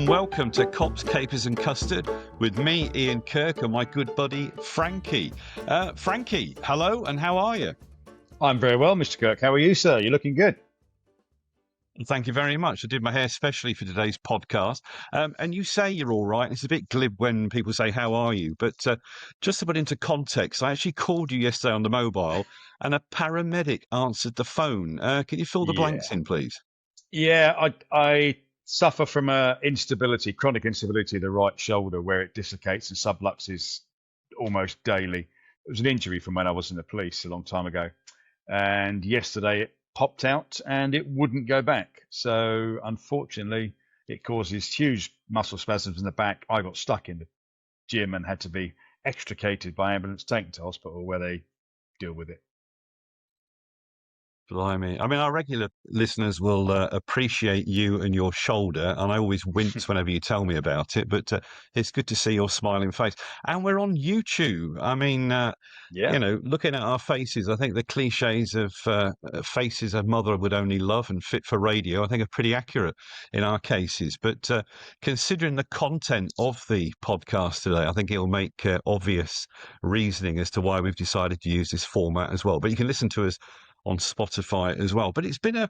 welcome to Cops, Capers and Custard with me, Ian Kirk, and my good buddy, Frankie. Frankie, hello, and how are you? I'm very well, Mr. Kirk. How are you, sir? You're looking good. Thank you very much. I did my hair specially for today's podcast. And you say you're all right. It's a bit glib when people say, how are you? But just to put into context, I actually called you yesterday on the mobile and a paramedic answered the phone. Can you fill the blanks in, please? Yeah, I suffer from chronic instability of the right shoulder where it dislocates and subluxes almost daily. It was an injury from when I was in the police a long time ago. And yesterday it popped out and it wouldn't go back. So unfortunately, it causes huge muscle spasms in the back. I got stuck in the gym and had to be extricated by ambulance, taken to hospital where they deal with it. Blimey. I mean, our regular listeners will appreciate you and your shoulder, and I always wince whenever you tell me about it, but it's good to see your smiling face. And we're on YouTube. I mean, you know, looking at our faces, I think the cliches of faces a mother would only love and fit for radio, I think are pretty accurate in our cases. But considering the content of the podcast today, I think it'll make obvious reasoning as to why we've decided to use this format as well. But you can listen to us on Spotify as well. But it's been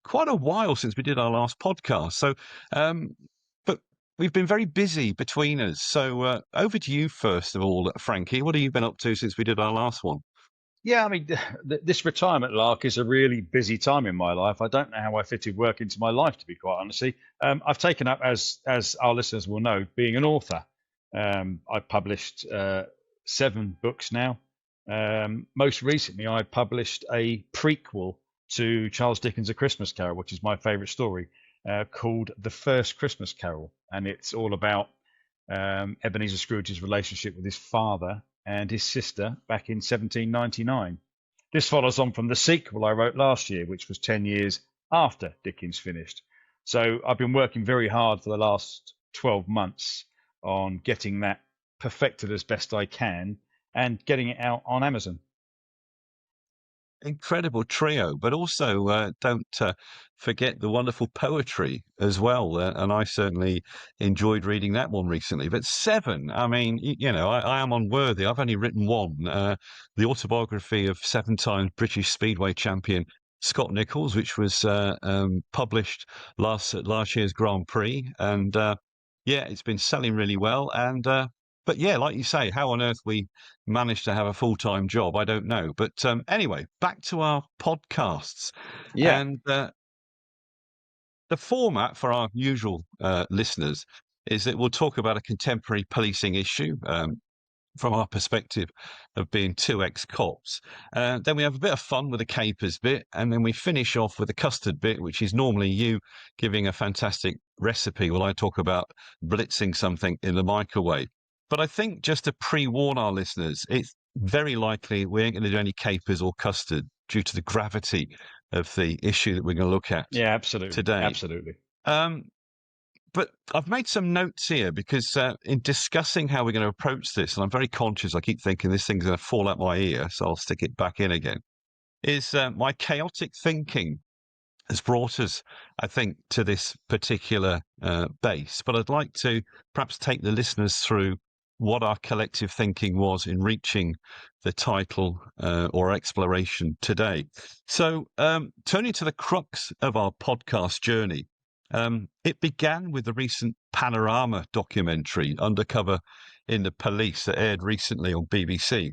quite a while since we did our last podcast. So, but we've been very busy between us. So over to you first of all, Frankie. What have you been up to since we did our last one? Yeah, I mean, this retirement lark is a really busy time in my life. I don't know how I fitted work into my life, to be quite honestly. I've taken up, as our listeners will know, being an author. I've published 7 books now. Most recently, I published a prequel to Charles Dickens' A Christmas Carol, which is my favourite story, called The First Christmas Carol. And it's all about Ebenezer Scrooge's relationship with his father and his sister back in 1799. This follows on from the sequel I wrote last year, which was 10 years after Dickens finished. So I've been working very hard for the last 12 months on getting that perfected as best I can and getting it out on Amazon. Incredible trio, but also don't forget the wonderful poetry as well. And I certainly enjoyed reading that one recently. But 7, I mean, you know, I am unworthy. I've only written one, the autobiography of 7-time British Speedway champion Scott Nicholls, which was published at last year's Grand Prix. And yeah, it's been selling really well. And but yeah, like you say, how on earth we managed to have a full-time job, I don't know. But anyway, back to our podcasts. Yeah. And the format for our usual listeners is that we'll talk about a contemporary policing issue from our perspective of being 2 ex-cops. Then we have a bit of fun with the capers bit, and then we finish off with the custard bit, which is normally you giving a fantastic recipe while I talk about blitzing something in the microwave. But I think just to pre-warn our listeners, it's very likely we ain't going to do any capers or custard due to the gravity of the issue that we're going to look at. Yeah, absolutely. Today. Absolutely. But I've made some notes here because in discussing how we're going to approach this, and I'm very conscious, I keep thinking this thing's going to fall out my ear, so I'll stick it back in again, is my chaotic thinking has brought us, I think, to this particular base. But I'd like to perhaps take the listeners through what our collective thinking was in reaching the title or exploration today. So turning to the crux of our podcast journey, it began with the recent Panorama documentary, Undercover in the Police, that aired recently on BBC.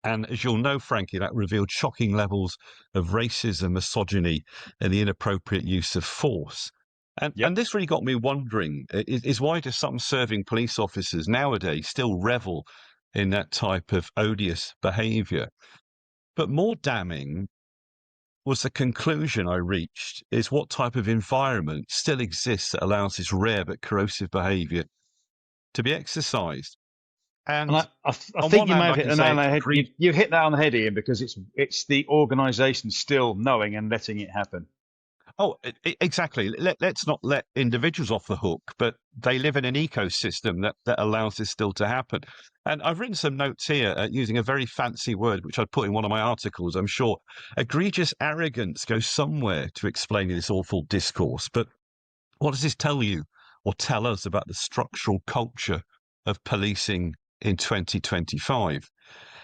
And as you'll know, Frankie, that revealed shocking levels of racism, misogyny, and the inappropriate use of force. And this really got me wondering, is why do some serving police officers nowadays still revel in that type of odious behaviour? But more damning was the conclusion I reached, is what type of environment still exists that allows this rare but corrosive behaviour to be exercised. And I think you may have hit the nail on the head. You hit that on the head, Ian, because it's the organisation still knowing and letting it happen. Oh, exactly. Let's not let individuals off the hook, but they live in an ecosystem that allows this still to happen. And I've written some notes here using a very fancy word, which I'd put in one of my articles, I'm sure. Egregious arrogance goes somewhere to explaining this awful discourse. But what does this tell you or tell us about the structural culture of policing in 2025.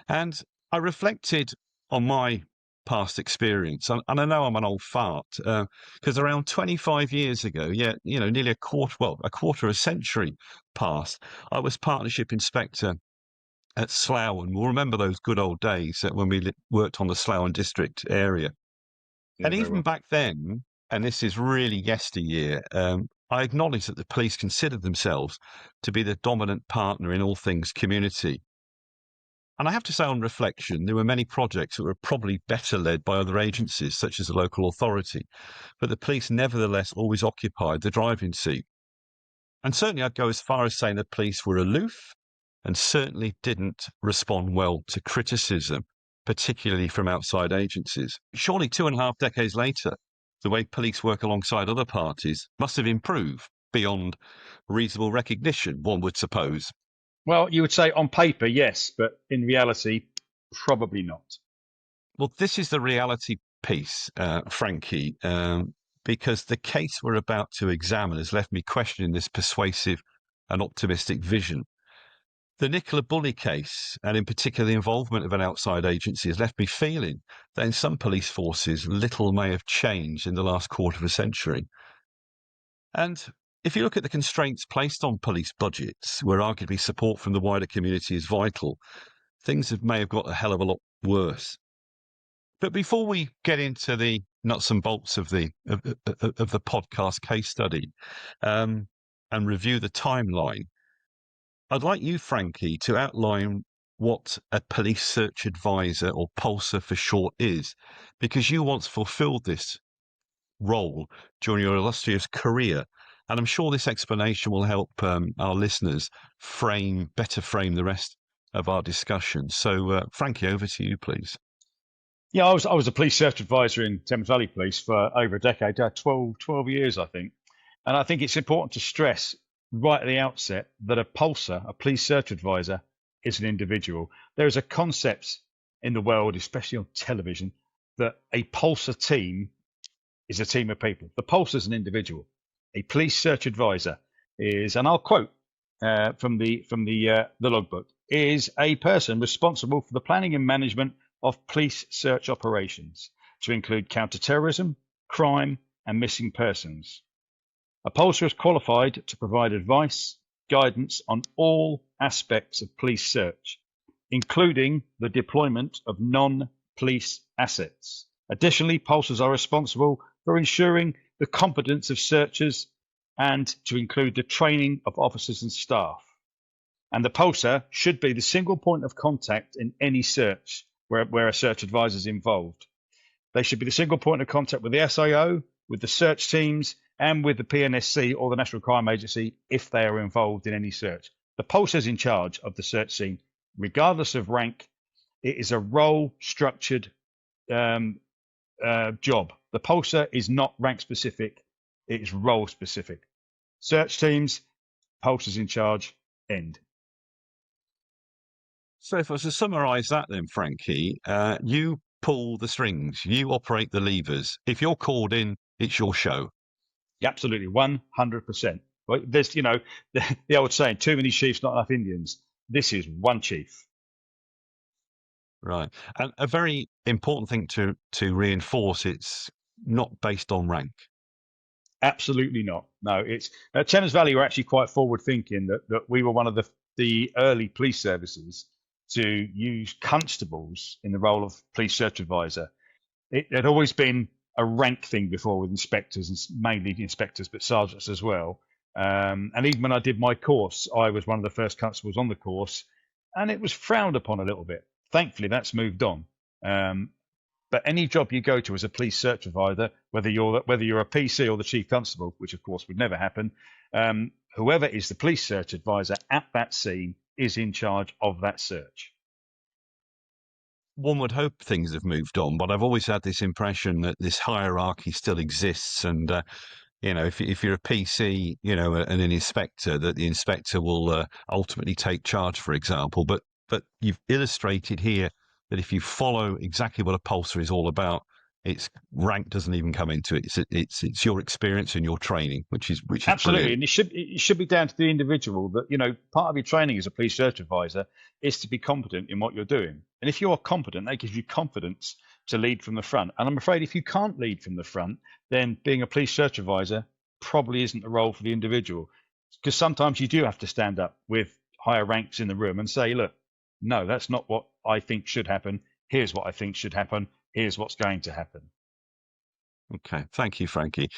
And I reflected on my past experience, and I know I'm an old fart, because around 25 years ago, nearly a quarter of a century past, I was partnership inspector at Slough, and we'll remember those good old days when we worked on the Slough and District area. Yeah, And very even well. back then, and this is really yesteryear, I acknowledge that the police considered themselves to be the dominant partner in all things community. And I have to say, on reflection, there were many projects that were probably better led by other agencies, such as the local authority, but the police nevertheless always occupied the driving seat. And certainly I'd go as far as saying the police were aloof and certainly didn't respond well to criticism, particularly from outside agencies. Surely 2.5 decades later, the way police work alongside other parties must have improved beyond reasonable recognition, one would suppose. Well, you would say on paper, yes, but in reality, probably not. Well, this is the reality piece, Frankie, because the case we're about to examine has left me questioning this persuasive and optimistic vision. The Nicola Bulley case, and in particular the involvement of an outside agency, has left me feeling that in some police forces, little may have changed in the last quarter of a century. And if you look at the constraints placed on police budgets, where arguably support from the wider community is vital, things may have got a hell of a lot worse. But before we get into the nuts and bolts of the podcast case study and review the timeline, I'd like you, Frankie, to outline what a police search advisor, or PULSAR for short, is, because you once fulfilled this role during your illustrious career. And I'm sure this explanation will help our listeners better frame the rest of our discussion. So, Frankie, over to you, please. Yeah, I was a police search advisor in Thames Valley Police for over a decade, 12 years, I think. And I think it's important to stress right at the outset that a PULSAR, a police search advisor, is an individual. There is a concept in the world, especially on television, that a PULSAR team is a team of people. The PULSAR is an individual. A police search advisor is, and I'll quote from the logbook, is a person responsible for the planning and management of police search operations to include counter-terrorism, crime, and missing persons. A PULSAR is qualified to provide advice, guidance on all aspects of police search, including the deployment of non-police assets. Additionally, PULSARs are responsible for ensuring the competence of searchers and to include the training of officers and staff. And the PULSAR should be the single point of contact in any search where a search advisor is involved. They should be the single point of contact with the SIO, with the search teams, and with the PNSC or the National Crime Agency if they are involved in any search. The PULSAR is in charge of the search scene, regardless of rank. It is a role-structured job. The PULSAR is not rank-specific. It is role-specific. Search teams, PULSAR's in charge, end. So if I was to summarise that then, Frankie, you pull the strings, you operate the levers. If you're called in, it's your show. Absolutely, 100%. Right? There's, the old saying, too many chiefs, not enough Indians. This is one chief. Right. And a very important thing to reinforce, it's not based on rank. Absolutely not. No, it's Thames Valley were actually quite forward thinking that we were one of the early police services to use constables in the role of police search advisor. It had always been a rank thing before with inspectors, and mainly inspectors, but sergeants as well. And even when I did my course, I was one of the first constables on the course, and it was frowned upon a little bit. Thankfully, that's moved on. But any job you go to as a police search advisor, whether you're a PC or the chief constable, which of course would never happen, whoever is the police search advisor at that scene is in charge of that search. One would hope things have moved on, but I've always had this impression that this hierarchy still exists. And, if you're a PC, and an inspector, that the inspector will ultimately take charge, for example. But you've illustrated here that if you follow exactly what a PULSAR is all about, It's rank doesn't even come into it. It's your experience and your training, which is Absolutely, brilliant. and it should be down to the individual that part of your training as a police search advisor is to be competent in what you're doing. And if you are competent, that gives you confidence to lead from the front. And I'm afraid if you can't lead from the front, then being a police search advisor probably isn't the role for the individual. Because sometimes you do have to stand up with higher ranks in the room and say, look, no, that's not what I think should happen. Here's what I think should happen. Here's what's going to happen. Okay, thank you, Frankie.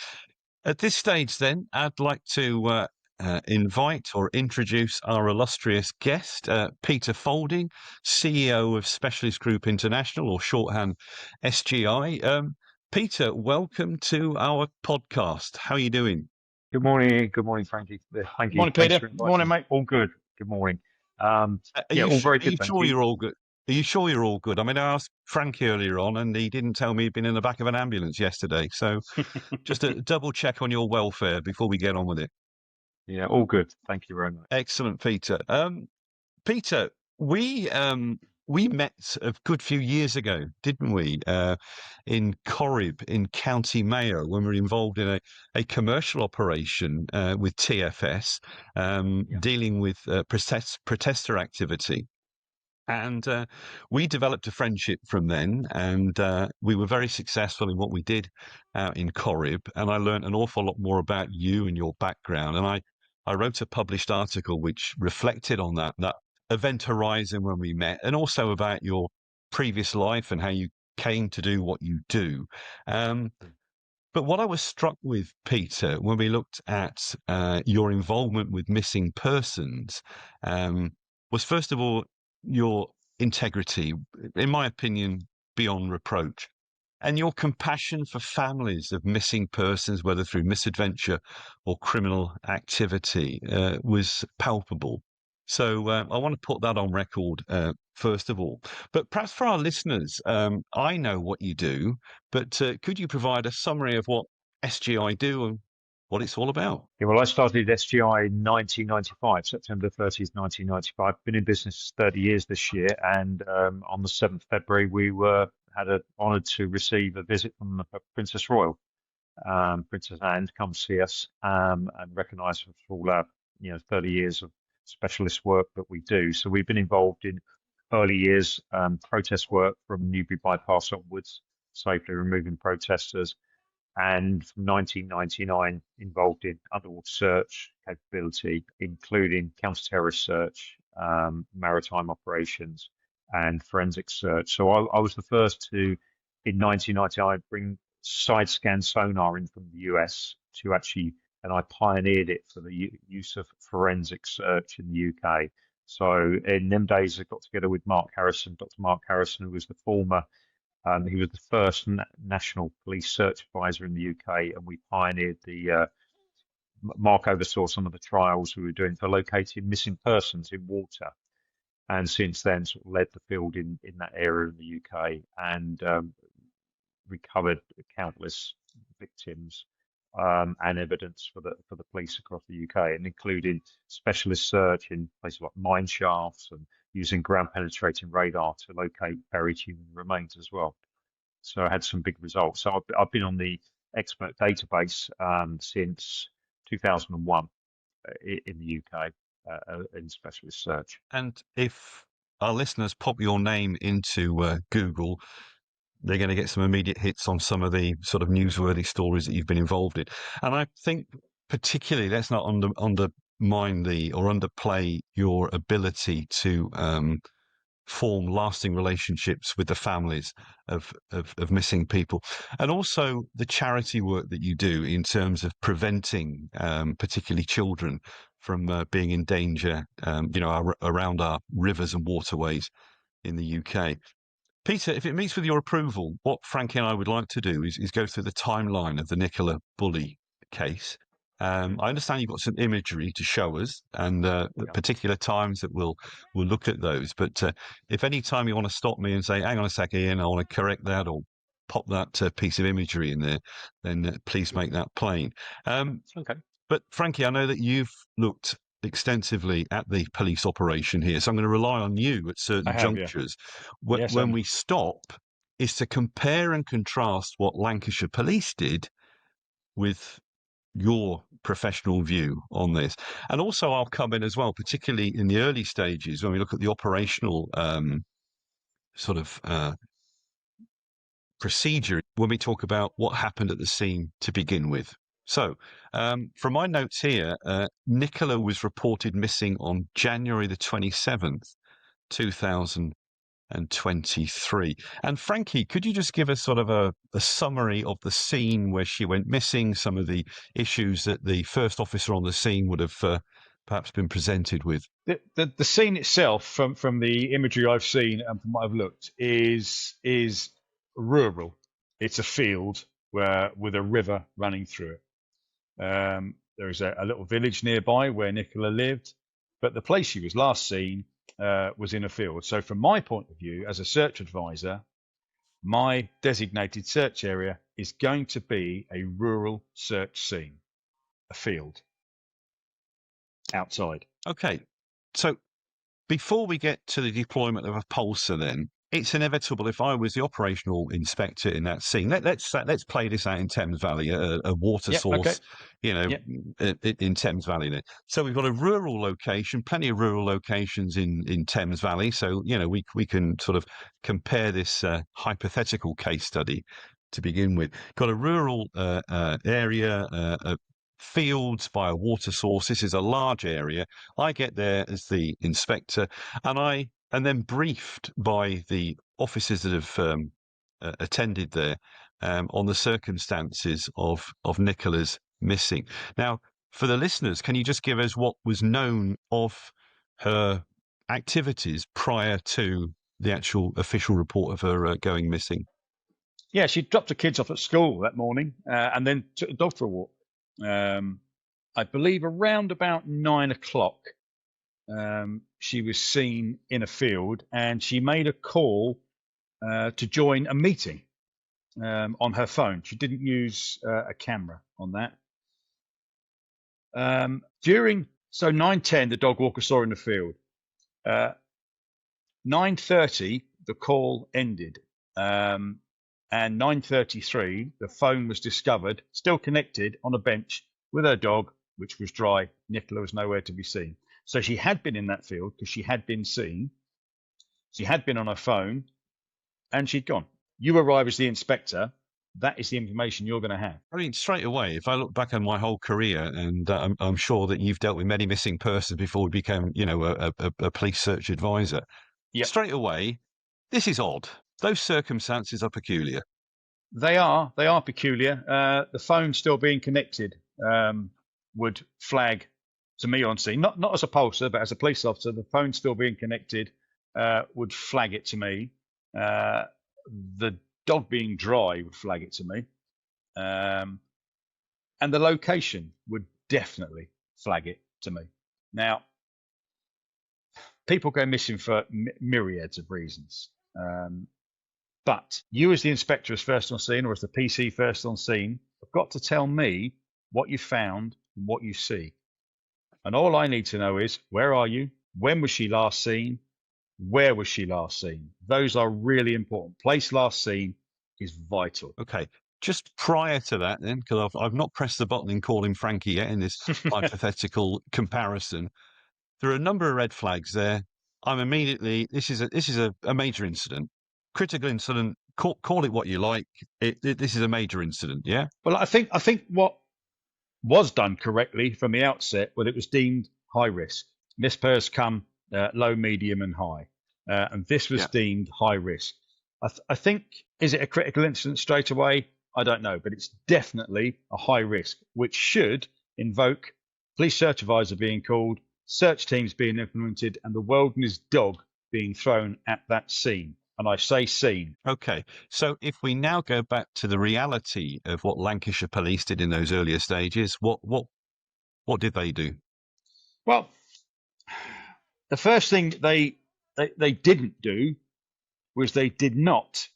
At this stage, then, I'd like to invite or introduce our illustrious guest, Peter Faulding, CEO of Specialist Group International, or shorthand SGI. Peter, welcome to our podcast. How are you doing? Good morning. Good morning, Frankie. Thank you. Morning, Thanks Peter. for inviting Morning, me. mate. All good. Good morning. Are Yeah, you all very are you good. Thank sure you. you're all good? Are you sure you're all good? I mean, I asked Frankie earlier on, and he didn't tell me he'd been in the back of an ambulance yesterday. So, just a double check on your welfare before we get on with it. Yeah, all good. Thank you very much. Excellent, Peter. Peter, we met a good few years ago, didn't we? In Corrib in County Mayo, when we were involved in a commercial operation with TFS, dealing with protester activity. And we developed a friendship from then, and we were very successful in what we did out in Corrib. And I learned an awful lot more about you and your background. And I wrote a published article which reflected on that event horizon when we met, and also about your previous life and how you came to do what you do. But what I was struck with, Peter, when we looked at your involvement with missing persons, was first of all your integrity, in my opinion, beyond reproach, and your compassion for families of missing persons, whether through misadventure or criminal activity, was palpable. So I want to put that on record, first of all. But perhaps for our listeners, I know what you do, but could you provide a summary of what SGI do and what it's all about? Yeah, well, I started SGI in 1995, September 30th, 1995. Been in business 30 years this year, and on the 7th February, we were honoured to receive a visit from Princess Royal. Princess Anne come see us and recognise us for all our 30 years of specialist work that we do. So we've been involved in early years protest work from Newbury Bypass onwards, safely removing protesters, and from 1999 involved in underwater search capability, including counter-terrorist search, maritime operations, and forensic search. So I was the first to, in 1999, bring side scan sonar in from the US to actually, and I pioneered it for the use of forensic search in the UK. So in them days, I got together with Mark Harrison, Dr. Mark Harrison, who was the former he was the first national police search advisor in the UK, and we pioneered the Mark oversaw some of the trials we were doing for locating missing persons in water, and since then sort of led the field in that area in the UK and recovered countless victims and evidence for the police across the UK, and including specialist search in places like mine shafts and using ground penetrating radar to locate buried human remains as well. So I had some big results. So I've been on the expert database since 2001 in the UK in specialist search. And if our listeners pop your name into Google, they're going to get some immediate hits on some of the sort of newsworthy stories that you've been involved in. And I think particularly, let's not undermine or underplay your ability to form lasting relationships with the families of missing people, and also the charity work that you do in terms of preventing particularly children from being in danger, around our rivers and waterways in the UK. Peter, if it meets with your approval, what Frankie and I would like to do is go through the timeline of the Nicola Bulley case. I understand you've got some imagery to show us, and particular times that we'll look at those. But if any time you want to stop me and say, hang on a second, Ian, I want to correct that, or pop that piece of imagery in there, then please make that plain. Okay. But Frankie, I know that you've looked extensively at the police operation here, so I'm going to rely on you at certain junctures. Yes, When we stop is to compare and contrast what Lancashire Police did with your professional view on this. And also I'll come in as well, particularly in the early stages when we look at the operational procedure, when we talk about what happened at the scene to begin with. So from my notes here, Nicola was reported missing on January the 27th, 2023. And Frankie, could you just give us sort of a summary of the scene where she went missing, some of the issues that the first officer on the scene would have perhaps been presented with? The scene itself, from the imagery I've seen and from what I've looked, is rural. It's a field with a river running through it. There is a little village nearby where Nicola lived, but the place she was last seen was in a field. So from my point of view, as a search advisor, my designated search area is going to be a rural search scene, a field outside. Okay, so before we get to the deployment of a pulsar then, it's inevitable if I was the operational inspector in that scene. Let's play this out in Thames Valley, a water source, okay. In Thames Valley. Then. So we've got a rural location, plenty of rural locations in Thames Valley. So we can sort of compare this hypothetical case study to begin with. Got a rural area. Fields by a water source. This is a large area. I get there as the inspector, and then briefed by the officers that have attended there on the circumstances of Nicola's missing. Now, for the listeners, can you just give us what was known of her activities prior to the actual official report of her going missing? Yeah, she dropped her kids off at school that morning and then took the dog for a walk. I believe around about 9 o'clock, she was seen in a field, and she made a call to join a meeting on her phone. She didn't use a camera on that. 9:10, the dog walker saw her in the field. 9:30, the call ended. And 9:33, the phone was discovered, still connected on a bench with her dog, which was dry. Nicola was nowhere to be seen. So she had been in that field because she had been seen. She had been on her phone, and she'd gone. You arrive as the inspector. That is the information you're going to have. I mean, straight away, if I look back on my whole career, and I'm sure that you've dealt with many missing persons before we became, a police search advisor. Yep. Straight away, this is odd. Those circumstances are peculiar. They are peculiar. The phone still being connected would flag to me on scene, not as a pulsar, but as a police officer. The phone still being connected would flag it to me. The dog being dry would flag it to me. And the location would definitely flag it to me. Now, people go missing for myriads of reasons. But you as the inspector is first on scene, or as the PC first on scene, have got to tell me what you found and what you see. And all I need to know is, where are you? When was she last seen? Where was she last seen? Those are really important. Place last seen is vital. Okay. Just prior to that then, because I've not pressed the button in calling Frankie yet in this hypothetical comparison, there are a number of red flags there. I'm immediately, this is a major incident. Critical incident, call it what you like. This is a major incident, yeah? Well, I think what was done correctly from the outset, well, it was deemed high risk. Mispers come low, medium, and high. And this was deemed high risk. I think, is it a critical incident straight away? I don't know, but it's definitely a high risk, which should invoke police search advisor being called, search teams being implemented, and the wilderness dog being thrown at that scene. And I say scene. Okay, so if we now go back to the reality of what Lancashire Police did in those earlier stages, what did they do? Well, the first thing they didn't do was they did not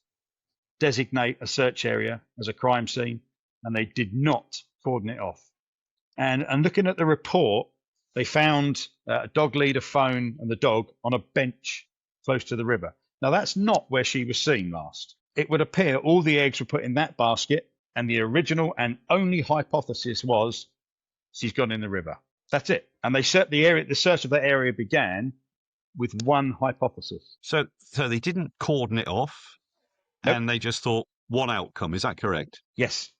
designate a search area as a crime scene, and they did not cordon it off. And looking at the report, they found a dog lead, a phone, and the dog on a bench close to the river. Now, that's not where she was seen last. it would appear all the eggs were put in that basket, and the original and only hypothesis was she's gone in the river. That's it. And they searched the area. The search of that area began with one hypothesis. So they didn't cordon it off, Nope. and they just thought one outcome. Is that correct? Yes,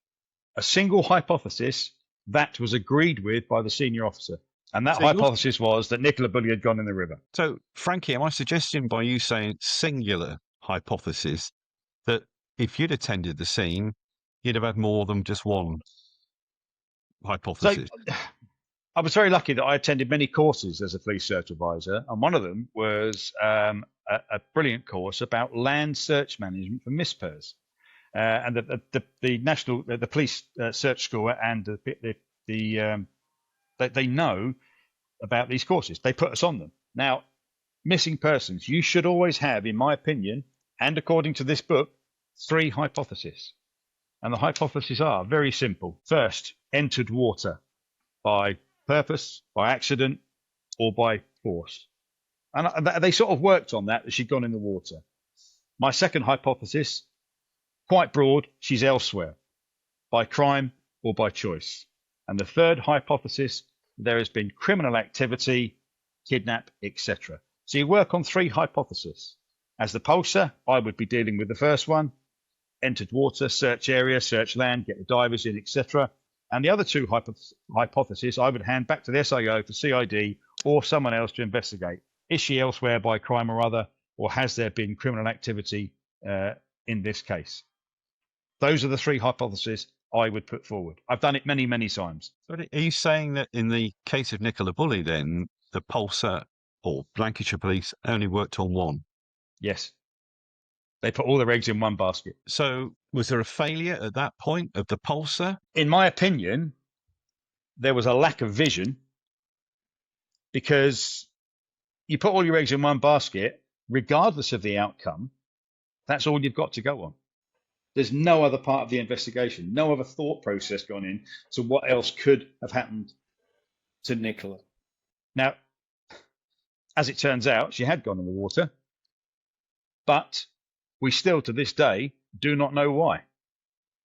a single hypothesis that was agreed with by the senior officer. And that hypothesis was that Nicola Bulley had gone in the river. So, Frankie, am I suggesting by you saying singular hypothesis that if you'd attended the scene, you'd have had more than just one hypothesis? So, I was very lucky that I attended many courses as a police search advisor, and one of them was a brilliant course about land search management for MISPERS. And the national police search school and they know about these courses. They put us on them. Now, missing persons, you should always have, in my opinion, and according to this book, 3 hypotheses. And the hypotheses are very simple. First, entered water by purpose, by accident, or by force. And they sort of worked on that she'd gone in the water. My second hypothesis, quite broad, she's elsewhere, by crime or by choice. And the third hypothesis, there has been criminal activity, kidnap, etc. So you work on 3 hypotheses. As the pulsar, I would be dealing with the first one, entered water, search area, search land, get the divers in, etc. And the other 2 hypotheses, I would hand back to the SIO for CID or someone else to investigate. Is she elsewhere by crime or other, or has there been criminal activity in this case? Those are the 3 hypotheses I would put forward. I've done it many, many times. Are you saying that in the case of Nicola Bulley, then, the pulsar or Lancashire Police only worked on one? Yes. They put all their eggs in one basket. So was there a failure at that point of the pulsar? In my opinion, there was a lack of vision, because you put all your eggs in one basket, regardless of the outcome, that's all you've got to go on. There's no other part of the investigation, no other thought process gone in to what else could have happened to Nicola. Now, as it turns out, she had gone in the water, but we still, to this day, do not know why.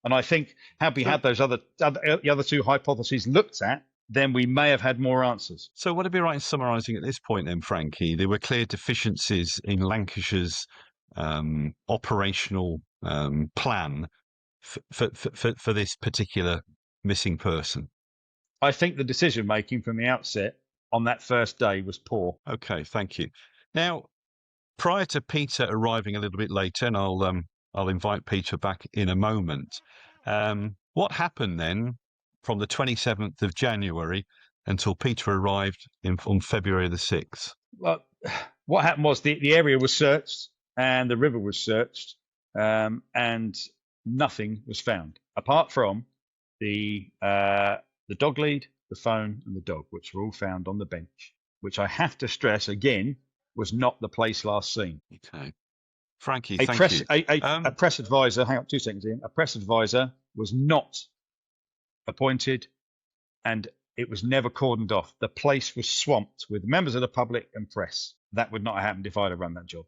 And I think had we had those the other 2 hypotheses looked at, then we may have had more answers. So would it be right in summarising at this point then, Frankie, there were clear deficiencies in Lancashire's operational plan for this particular missing person? I think the decision making from the outset on that first day was poor. Okay, thank you. Now, prior to Peter arriving a little bit later, and I'll invite Peter back in a moment, what happened then from the 27th of January until Peter arrived on February the 6th? Well, what happened was the area was searched and the river was searched, and nothing was found apart from the dog lead, the phone, and the dog, which were all found on the bench, which I have to stress again was not the place last seen. Okay, Frankie, a thank you. A press advisor. Hang on 2 seconds, Ian. A press advisor was not appointed, and it was never cordoned off. The place was swamped with members of the public and press. That would not have happened if I'd have run that job.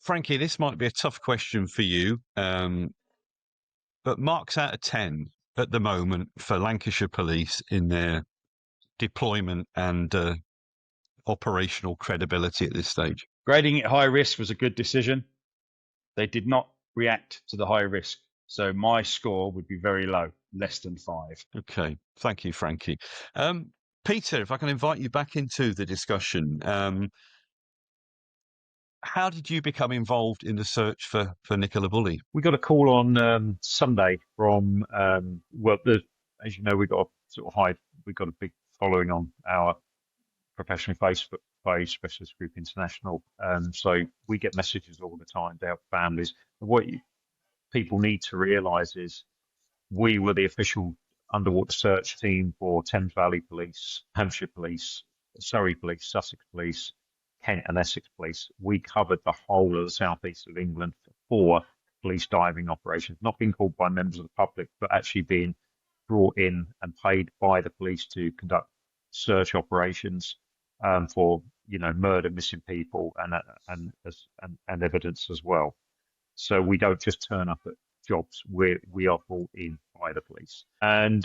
Frankie, this might be a tough question for you, but marks out of 10 at the moment for Lancashire Police in their deployment and operational credibility at this stage. Grading it high risk was a good decision. They did not react to the high risk. So my score would be very low, less than 5. Okay. Thank you, Frankie. Peter, if I can invite you back into the discussion. How did you become involved in the search for Nicola Bulley? We got a call on Sunday from, as you know, we got a big following on our professional Facebook page, Specialist Group International. So we get messages all the time about families. What people need to realise is we were the official underwater search team for Thames Valley Police, Hampshire Police, Surrey Police, Sussex Police, Kent and Essex Police. We covered the whole of the southeast of England for police diving operations, not being called by members of the public, but actually being brought in and paid by the police to conduct search operations for murder, missing people, and evidence as well. So we don't just turn up at jobs. We are brought in by the police. And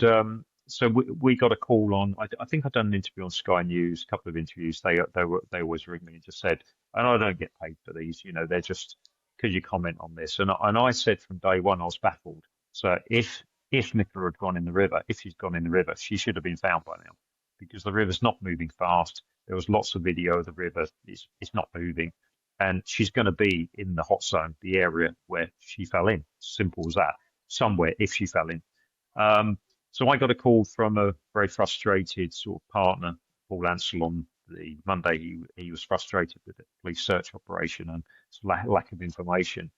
so we got a call on. I think I'd done an interview on Sky News, a couple of interviews. They always ring me and just said, and I don't get paid for these. They're just, could you comment on this? And I said from day one I was baffled. So if Nicola had gone in the river, if she's gone in the river, she should have been found by now, because the river's not moving fast. There was lots of video of the river. It's not moving. And she's going to be in the hot zone, the area where she fell in. Simple as that. Somewhere, if she fell in. So I got a call from a very frustrated sort of partner, Paul Ansell, on the Monday. He was frustrated with the police search operation and lack of information.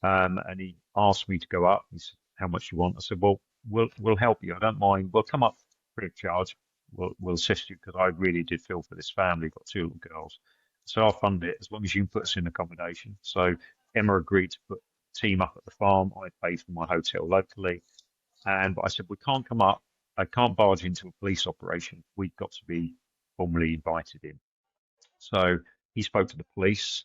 And he asked me to go up. He said, "How much you want?" I said, "Well, we'll help you. I don't mind. We'll come up free of charge. We'll assist you, because I really did feel for this family. Got 2 little girls. So I'll fund it as long as you can put us in accommodation." So Emma agreed to put a team up at the farm. I paid for my hotel locally. But I said, we can't come up. I can't barge into a police operation. We've got to be formally invited in. So he spoke to the police,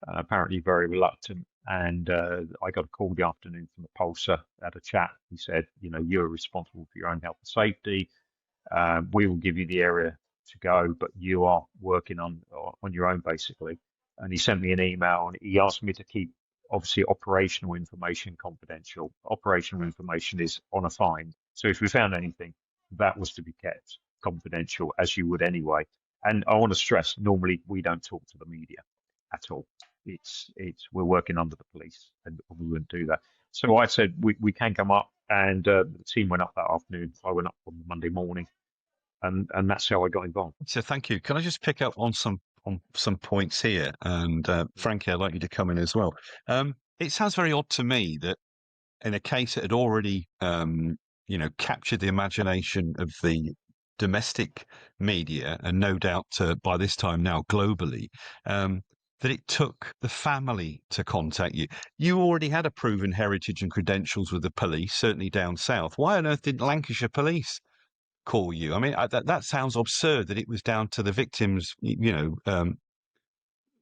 apparently very reluctant. And I got a call the afternoon from the Pulsar, had a chat. He said, you're responsible for your own health and safety. We will give you the area to go, but you are working on your own, basically. And he sent me an email, and he asked me to keep, obviously, operational information confidential. Operational information is on a find. So if we found anything, that was to be kept confidential, as you would anyway. And I want to stress, normally we don't talk to the media at all. We're working under the police, and we wouldn't do that. So I said we can come up, and the team went up that afternoon. I went up on Monday morning, and that's how I got involved. So thank you. Can I just pick up on some points here? And Frankie, I'd like you to come in as well. It sounds very odd to me that in a case that had already captured the imagination of the domestic media, and no doubt by this time now globally, that it took the family to contact you. You already had a proven heritage and credentials with the police, certainly down south. Why on earth didn't Lancashire police call you? I mean, that sounds absurd, that it was down to the victim's,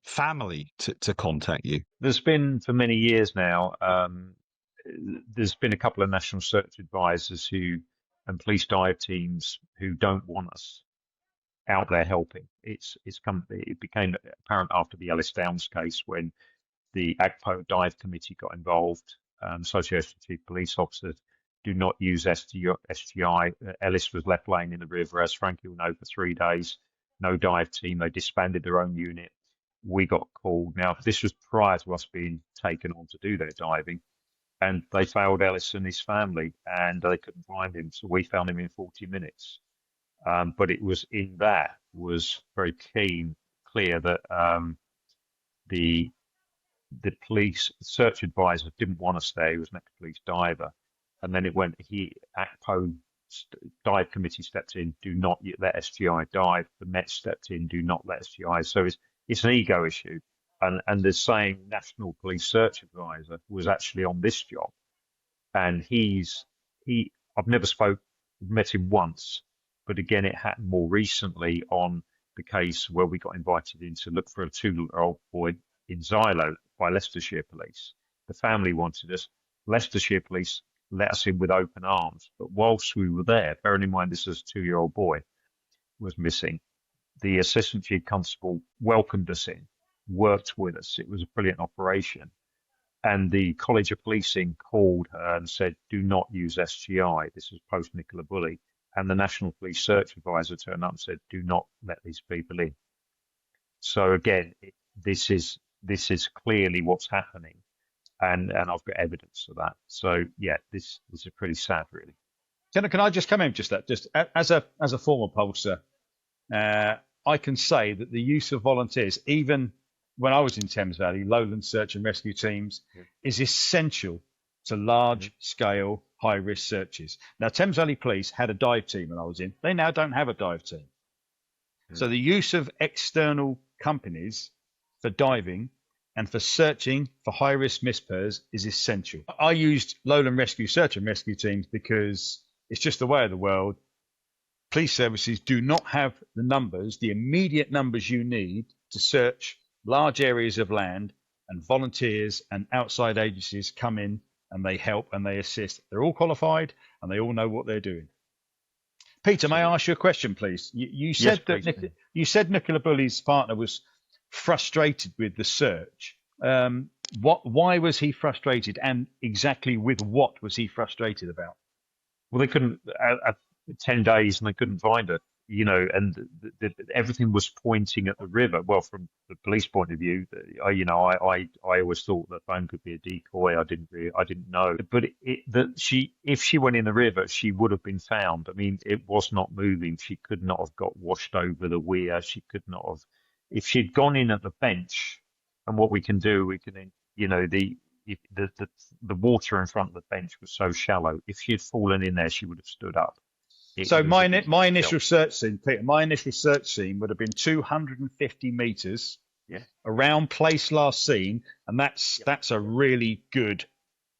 family to contact you. There's been, for many years now, there's been a couple of national search advisors and police dive teams who don't want us out there helping. It became apparent after the Ellis Downs case, when the ACPO dive committee got involved. Association of Chief Police Officers do not use SGI. Ellis was left laying in the river, as Frankie will know, for 3 days. No dive team. They disbanded their own unit. We got called. Now, this was prior to us being taken on to do their diving, and they failed Ellis and his family, and they couldn't find him. So we found him in 40 minutes. But it was was very clear that the police search advisor didn't want us there. He was an ex-police diver. And then ACPO dive committee stepped in, do not let SGI dive. The Met stepped in, do not let SGI. So it's an ego issue. And the same National Police Search Advisor was actually on this job. And I've never met him once, but again, it happened more recently on the case where we got invited in to look for a 2-year-old boy in Xylo by Leicestershire Police. The family wanted us. Leicestershire Police let us in with open arms. But whilst we were there, bearing in mind this was a 2-year-old boy was missing, the Assistant Chief Constable welcomed us in, worked with us. It was a brilliant operation. And the College of Policing called her and said, do not use SGI. This was post Nicola Bulley. And the National Police Search Advisor turned up and said, do not let these people in. So again, this is clearly what's happening. And I've got evidence of that. So yeah, this is pretty sad, really. Can I just come in just as a former Pulsar, I can say that the use of volunteers, even when I was in Thames Valley, lowland search and rescue teams, is essential to large-scale, high-risk searches. Now, Thames Valley Police had a dive team when I was in. They now don't have a dive team. So the use of external companies for diving and for searching for high-risk mispairs is essential. I used lowland rescue search and rescue teams because it's just the way of the world. Police services do not have the immediate numbers you need to search large areas of land and volunteers and outside agencies come in and they help and they assist. They're all qualified and they all know what they're doing. Peter, may I ask you a question, please? You said Yes, that please. you said Nicola Bulley's partner was frustrated with the search. Why was he frustrated, and exactly with what was he frustrated about? Well, they couldn't, 10 days and they couldn't find her, and everything was pointing at the river. Well, from the police point of view, I always thought the phone could be a decoy. I didn't know. But if she went in the river, she would have been found. I mean, it was not moving. She could not have got washed over the weir. She could not have, if she'd gone in at the bench, and what we can do, we can then, the water in front of the bench was so shallow. If she had fallen in there, she would have stood up. So my initial search scene, Peter, my initial search scene would have been 250 meters around place last seen, and that's a really good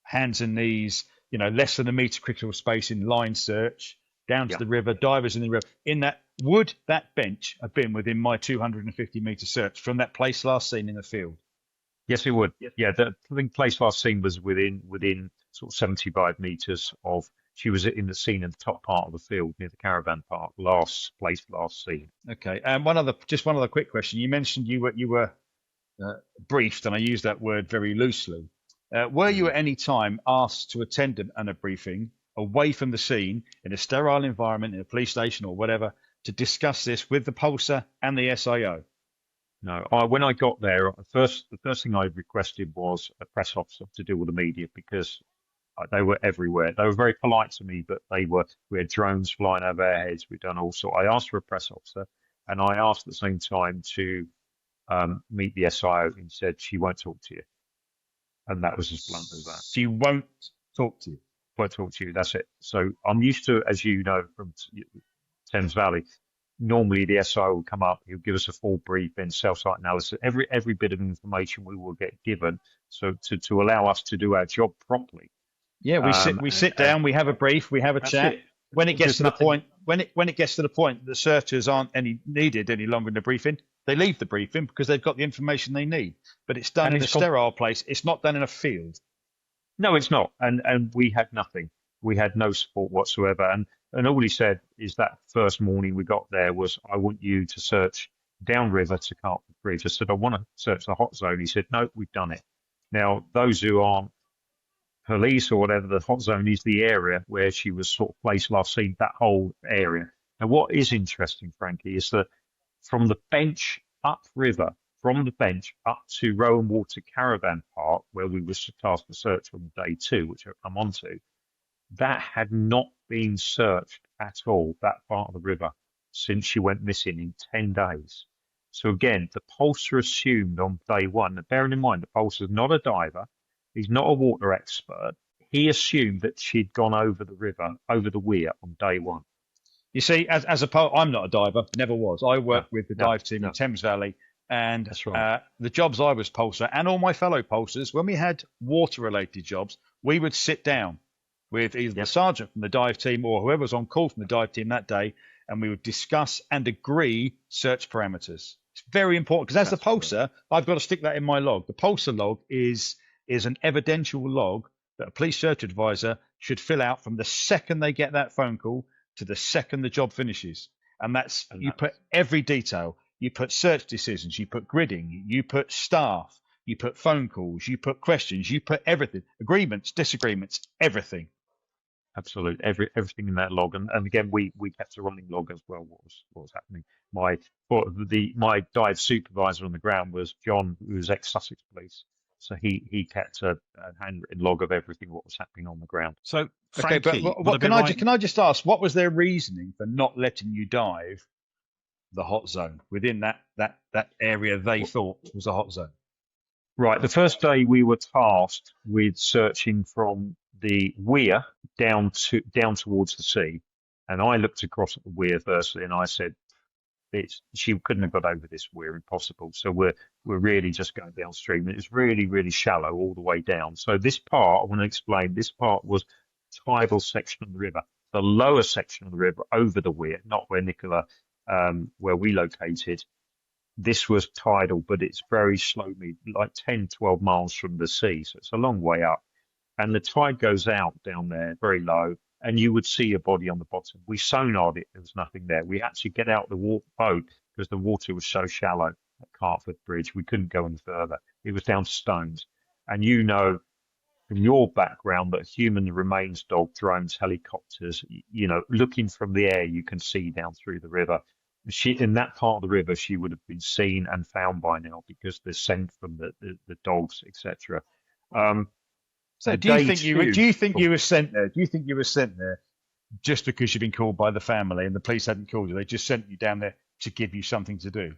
hands and knees, less than a meter critical space in line search down to the river, divers in the river. Would that bench have been within my 250 meter search from that place last seen in the field? Yes, it would. Yeah, I think place last seen was within sort of 75 meters of. She was in the scene in the top part of the field near the caravan park. Last seen. Okay. And one other quick question. You mentioned you were briefed, and I use that word very loosely. Were you at any time asked to attend a briefing away from the scene in a sterile environment, in a police station or whatever, to discuss this with the Pulsar and the SIO? No, when I got there, the first thing I requested was a press officer to deal with the media, because they were everywhere. They were very polite to me, but we had drones flying over our heads. We'd done all sorts. I asked for a press officer, and I asked at the same time to meet the SIO, and said she won't talk to you. And that was as blunt as that. She won't talk to you. Won't talk to you. That's it. So I'm used to, as you know, from Thames Valley, normally the SIO will come up, he'll give us a full brief, then cell site analysis, every bit of information we will get given, so to allow us to do our job properly. Yeah, we sit down, we have a brief, we have a chat. It. When it gets to the point, when it gets to the point the searchers aren't needed any longer in the briefing, they leave the briefing because they've got the information they need. But it's done in a sterile place. It's not done in a field. No, it's not. And we had nothing. We had no support whatsoever. And all he said is that first morning we got there was, I want you to search downriver to Cartford Bridge. I said, I want to search the hot zone. He said, no, we've done it. Now, those who aren't police or whatever, the hot zone is the area where she was sort of placed last seen, that whole area. And what is interesting, Frankie, is that from the bench upriver, from the bench up to Rowan Water Caravan Park, where we were tasked to search on day 2, which I'll come on to, that had not been searched at all, that part of the river, since she went missing in 10 days. So again, the Pulsar assumed on day 1, and bearing in mind the Pulsar's not a diver, he's not a water expert, he assumed that she'd gone over the river, over the weir on day 1. You see, I'm not a diver, never was. I worked with the dive team in Thames Valley, and that's right. The jobs I was Pulsar, and all my fellow Pulsars, when we had water-related jobs, we would sit down with either the sergeant from the dive team or whoever was on call from the dive team that day, and we would discuss and agree search parameters. It's very important, because as the Pulsar, I've got to stick that in my log. The Pulsar log is an evidential log that a police search advisor should fill out from the second they get that phone call to the second the job finishes. And you put every detail. You put search decisions, you put gridding, you put staff, you put phone calls, you put questions, you put everything, agreements, disagreements, everything. Absolutely, everything in that log, and again we kept a running log as well. What was happening? My dive supervisor on the ground was John, who was ex-Sussex Police, so he kept a handwritten log of everything what was happening on the ground. So, Frankie, can I just ask, what was their reasoning for not letting you dive the hot zone within that area they thought was a hot zone? Right, the first day we were tasked with searching from the weir down towards the sea, and I looked across at the weir firstly, and I said, she couldn't have got over this weir, impossible. So we're really just going downstream. It's really, really shallow all the way down. So this part, I want to explain, this part was tidal section of the river, the lower section of the river over the weir, not where Nicola, where we located. this was tidal, but it's very slow, like 10, 12 miles from the sea. So it's a long way up. And the tide goes out down there, very low, and you would see a body on the bottom. We sonared it, there was nothing there. We had to get out the boat because the water was so shallow at Cartford Bridge. We couldn't go any further. It was down to stones. And you know from your background that human remains dog, drones, helicopters, you know, looking from the air, you can see down through the river. In that part of the river, she would have been seen and found by now because the scent from the dogs, etc. So do you think you were sent there? Do you think you were sent there just because you've been called by the family and the police hadn't called you? They just sent you down there to give you something to do.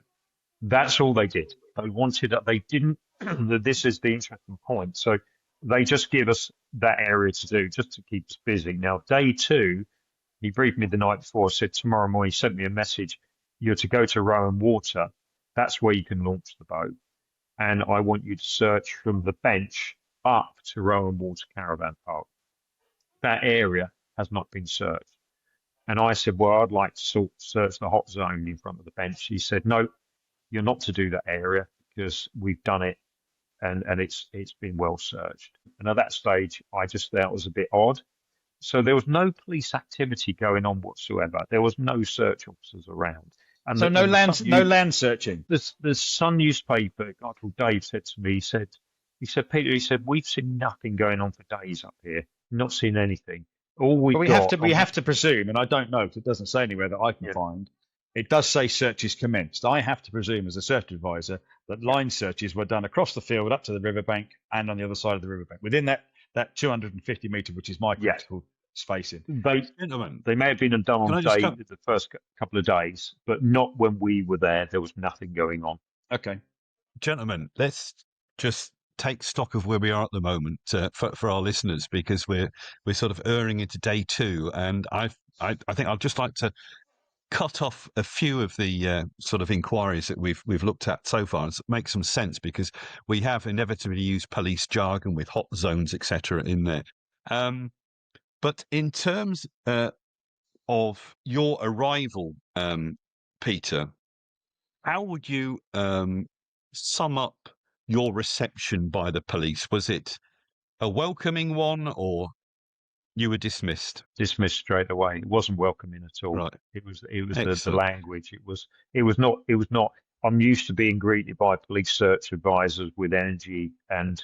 That's all they did. They wanted. They didn't. This is the interesting point. So they just give us that area to do just to keep us busy. Now, day 2, he briefed me the night before. Said tomorrow morning. He sent me a message. You're to go to Rowan Water. That's where you can launch the boat. And I want you to search from the bench up to Rowan Water Caravan Park. That area has not been searched. And I said, well, I'd like to search the hot zone in front of the bench. He said, no, you're not to do that area because we've done it and it's been well searched. And at that stage, I just thought it was a bit odd. So there was no police activity going on whatsoever. There was no search officers around. And so no land searching. The Sun newspaper, a guy called Dave, said to me, he said, Peter, we've seen nothing going on for days up here. Not seen anything. We have to presume, and I don't know because it doesn't say anywhere that I can find. It does say searches commenced. I have to presume as a search advisor that line searches were done across the field up to the riverbank and on the other side of the riverbank within that 250 metre, which is my critical spacing. They may have been done on the first couple of days, but not when we were there. There was nothing going on. Okay, gentlemen, let's just take stock of where we are at the moment for our listeners, because we're sort of erring into day 2, and I think I'd just like to cut off a few of the sort of inquiries that we've looked at so far and make some sense, because we have inevitably used police jargon with hot zones, etc. in there. But in terms of your arrival, Peter, how would you sum up your reception by the police? Was it a welcoming one, or you were dismissed? Dismissed straight away. It wasn't welcoming at all. Right. It was the language. It was not. I'm used to being greeted by police search advisors with energy and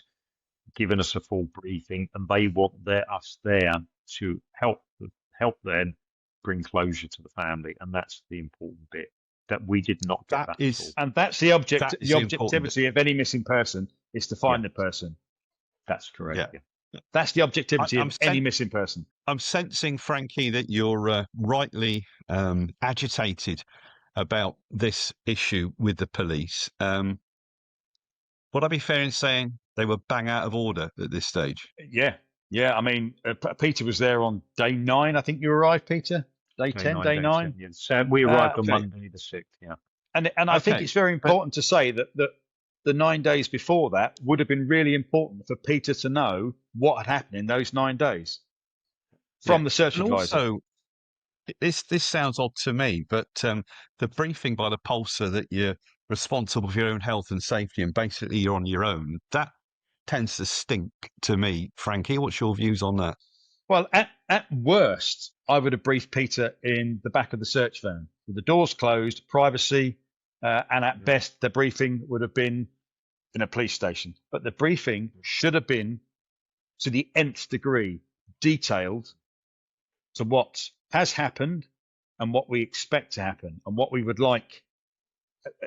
giving us a full briefing, and they want us there to help them bring closure to the family, and that's the important bit that we did not get. And that's the objectivity of any missing person is to find the person. That's correct. Yeah. That's the objectivity of any missing person. I'm sensing, Frankie, that you're rightly agitated about this issue with the police. Would I be fair in saying they were bang out of order at this stage? Yeah. I mean, Peter was there on day 9. I think you arrived, Peter. Day 10, day 9. Yes. We arrived on Monday the 6th. Yeah. And I think it's very important to say that the 9 days before that would have been really important for Peter to know what had happened in those 9 days from the search advisor. Also, this sounds odd to me, but the briefing by the Pulsar that you're responsible for your own health and safety and basically you're on your own, that tends to stink to me. Frankie, what's your views on that? Well, at worst, I would have briefed Peter in the back of the search van with the doors closed, privacy, and at best, the briefing would have been in a police station. But the briefing should have been, to the nth degree, detailed to what has happened and what we expect to happen and what we would like.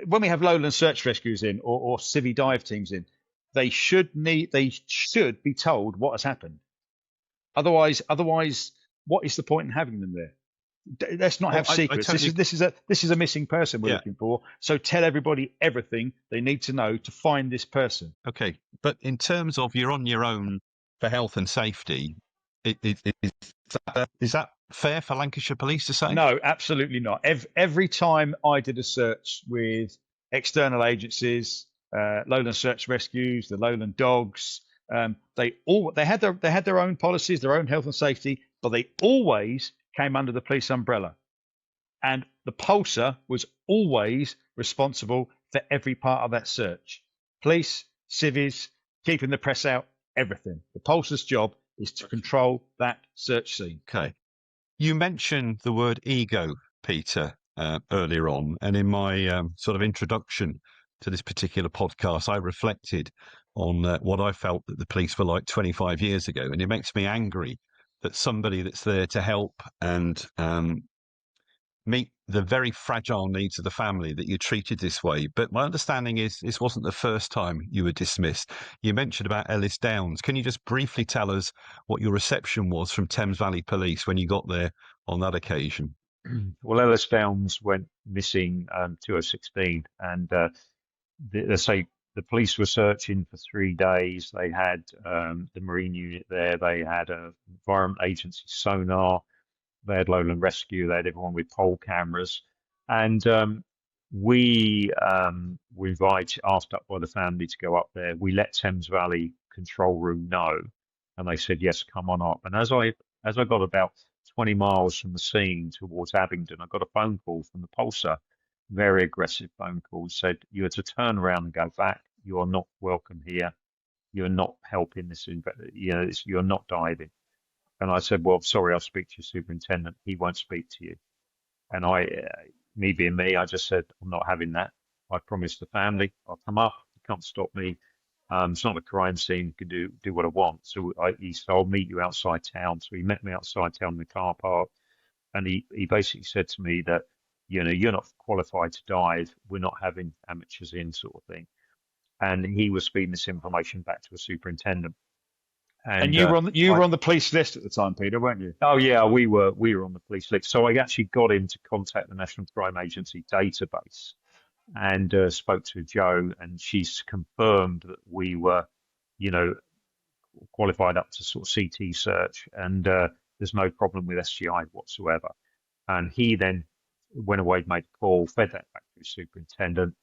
When we have lowland search rescues in or civvy dive teams in, they should be told what has happened. Otherwise, what is the point in having them there? Let's not have secrets. This is a missing person we're looking for. So tell everybody everything they need to know to find this person. Okay, but in terms of you're on your own for health and safety, is that fair for Lancashire Police to say? No, absolutely not. Every time I did a search with external agencies, lowland search rescues, the lowland dogs, they had their own policies, their own health and safety, but they always came under the police umbrella. And the Pulsar was always responsible for every part of that search. Police, civvies, keeping the press out, everything. The Pulser's job is to control that search scene. Okay. You mentioned the word ego, Peter, earlier on. And in my sort of introduction to this particular podcast, I reflected on what I felt that the police were like 25 years ago. And it makes me angry that somebody that's there to help and meet the very fragile needs of the family, that you're treated this way. But my understanding is this wasn't the first time you were dismissed. You mentioned about Ellis Downs. Can you just briefly tell us what your reception was from Thames Valley Police when you got there on that occasion? Well, Ellis Downs went missing 2016, and they say the police were searching for 3 days. They had the Marine unit there. They had a Environment Agency sonar. They had Lowland Rescue. They had everyone with pole cameras. And we were asked up by the family to go up there. We let Thames Valley Control Room know, and they said, yes, come on up. And as I got about 20 miles from the scene towards Abingdon, I got a phone call from the Pulsar, very aggressive phone call, said, you are to turn around and go back. You are not welcome here. You're not helping this, you're not diving. And I said, well, sorry, I'll speak to your superintendent. He won't speak to you. And me being me, I just said, I'm not having that. I promised the family, I'll come up. You can't stop me. It's not a crime scene. You can do what I want. So he said, I'll meet you outside town. So he met me outside town in the car park. And he basically said to me that, you're not qualified to dive. We're not having amateurs in, sort of thing. And he was feeding this information back to a superintendent. And you were on the police list at the time, Peter, weren't you? Oh yeah, we were on the police list. So I actually got him to contact the National Crime Agency database and spoke to Jo, and she's confirmed that we were, qualified up to sort of CT search, and there's no problem with SGI whatsoever. And he then went away, made a call, fed that back to his superintendent,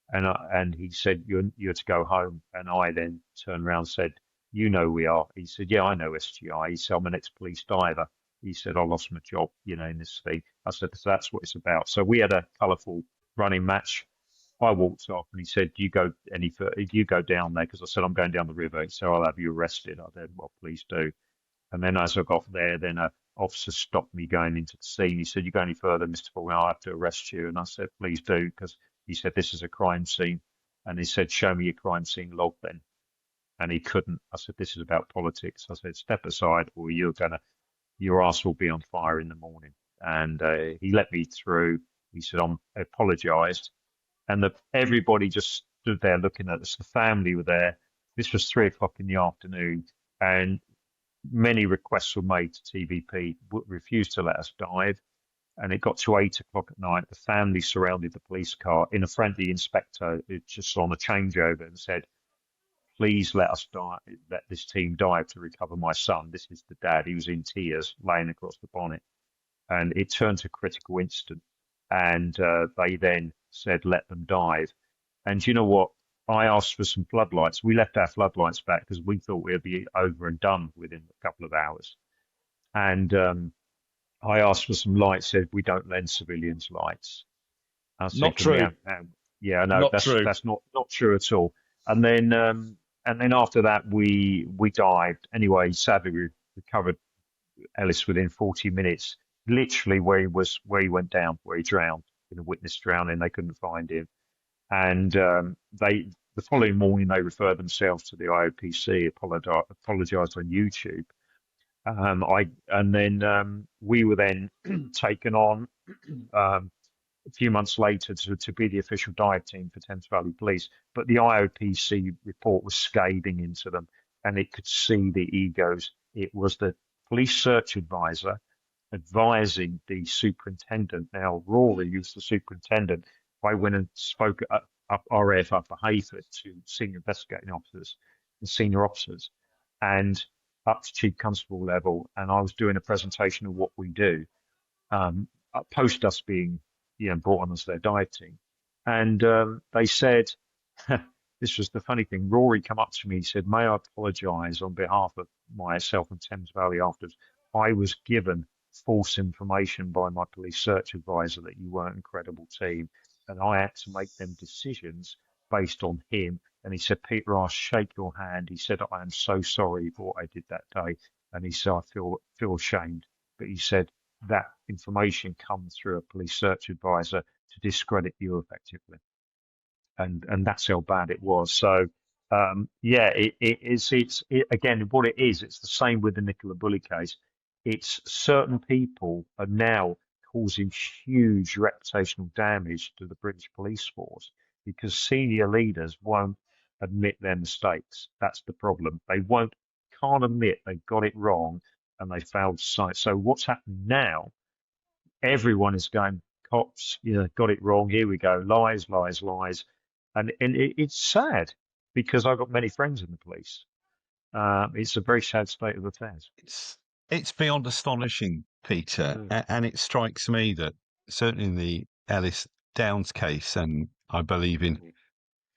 and he said, you're to go home. And I then turned around and said, we are. He said, yeah, I know SGI. He said, I'm an ex-police diver. He said, I lost my job, in this thing. I said, so that's what it's about. So we had a colourful running match. I walked off and he said, do you go any further? You go down there? Because I said, I'm going down the river. He said, I'll have you arrested. I said, well, please do. And then as I got there, then an officer stopped me going into the scene. He said, you go any further, Mr. Faulding, I'll have to arrest you. And I said, please do, because he said, this is a crime scene. And he said, show me your crime scene log then. And he couldn't. I said, this is about politics. I said, step aside or your ass will be on fire in the morning. And he let me through. He said, I apologized. And everybody just stood there looking at us. The family were there. This was 3 o'clock in the afternoon. And many requests were made to TVP, refused to let us dive. And it got to 8 o'clock at night. The family surrounded the police car in a friendly inspector just on a changeover and said, please let this team dive to recover my son. This is the dad. He was in tears, laying across the bonnet. And it turned to a critical incident. And they then said, let them dive. And you know what? I asked for some floodlights. We left our floodlights back because we thought we'd be over and done within a couple of hours. And I asked for some lights, said, we don't lend civilians lights. Not true. Yeah, no, that's not true at all. And then after that, we dived. Anyway, sadly, we recovered Ellis within 40 minutes, literally where he went down, where he drowned in a witness drowning. They couldn't find him. And the following morning, they referred themselves to the IOPC, apologized on YouTube. And then we were then taken on a few months later to be the official dive team for Thames Valley Police. But the IOPC report was scathing into them, and it could see the egos. It was the police search advisor advising the superintendent. Now, Rory was the superintendent. I went and spoke up RAF Upper Hayford to senior investigating officers and senior officers, and up to chief constable level. And I was doing a presentation of what we do, post us being brought on as their dive team. And they said, this was the funny thing, Rory came up to me, he said, may I apologise on behalf of myself and Thames Valley afterwards. I was given false information by my police search advisor that you weren't a credible team. and I had to make them decisions based on him. And he said, Peter, I'll shake your hand. He said, I am so sorry for what I did that day. And he said, I feel ashamed. But he said that information comes through a police search advisor to discredit you effectively. And that's how bad it was. So again, what it is, it's the same with the Nicola Bulley case. It's certain people are now causing huge reputational damage to the British police force because senior leaders won't admit their mistakes. That's the problem. They can't admit they got it wrong and they failed to cite. So what's happening now? Everyone is going, cops, got it wrong. Here we go, lies, lies, lies. And it's sad because I've got many friends in the police. It's a very sad state of affairs. It's beyond astonishing, Peter. And it strikes me that certainly in the Ellis Downs case, and I believe in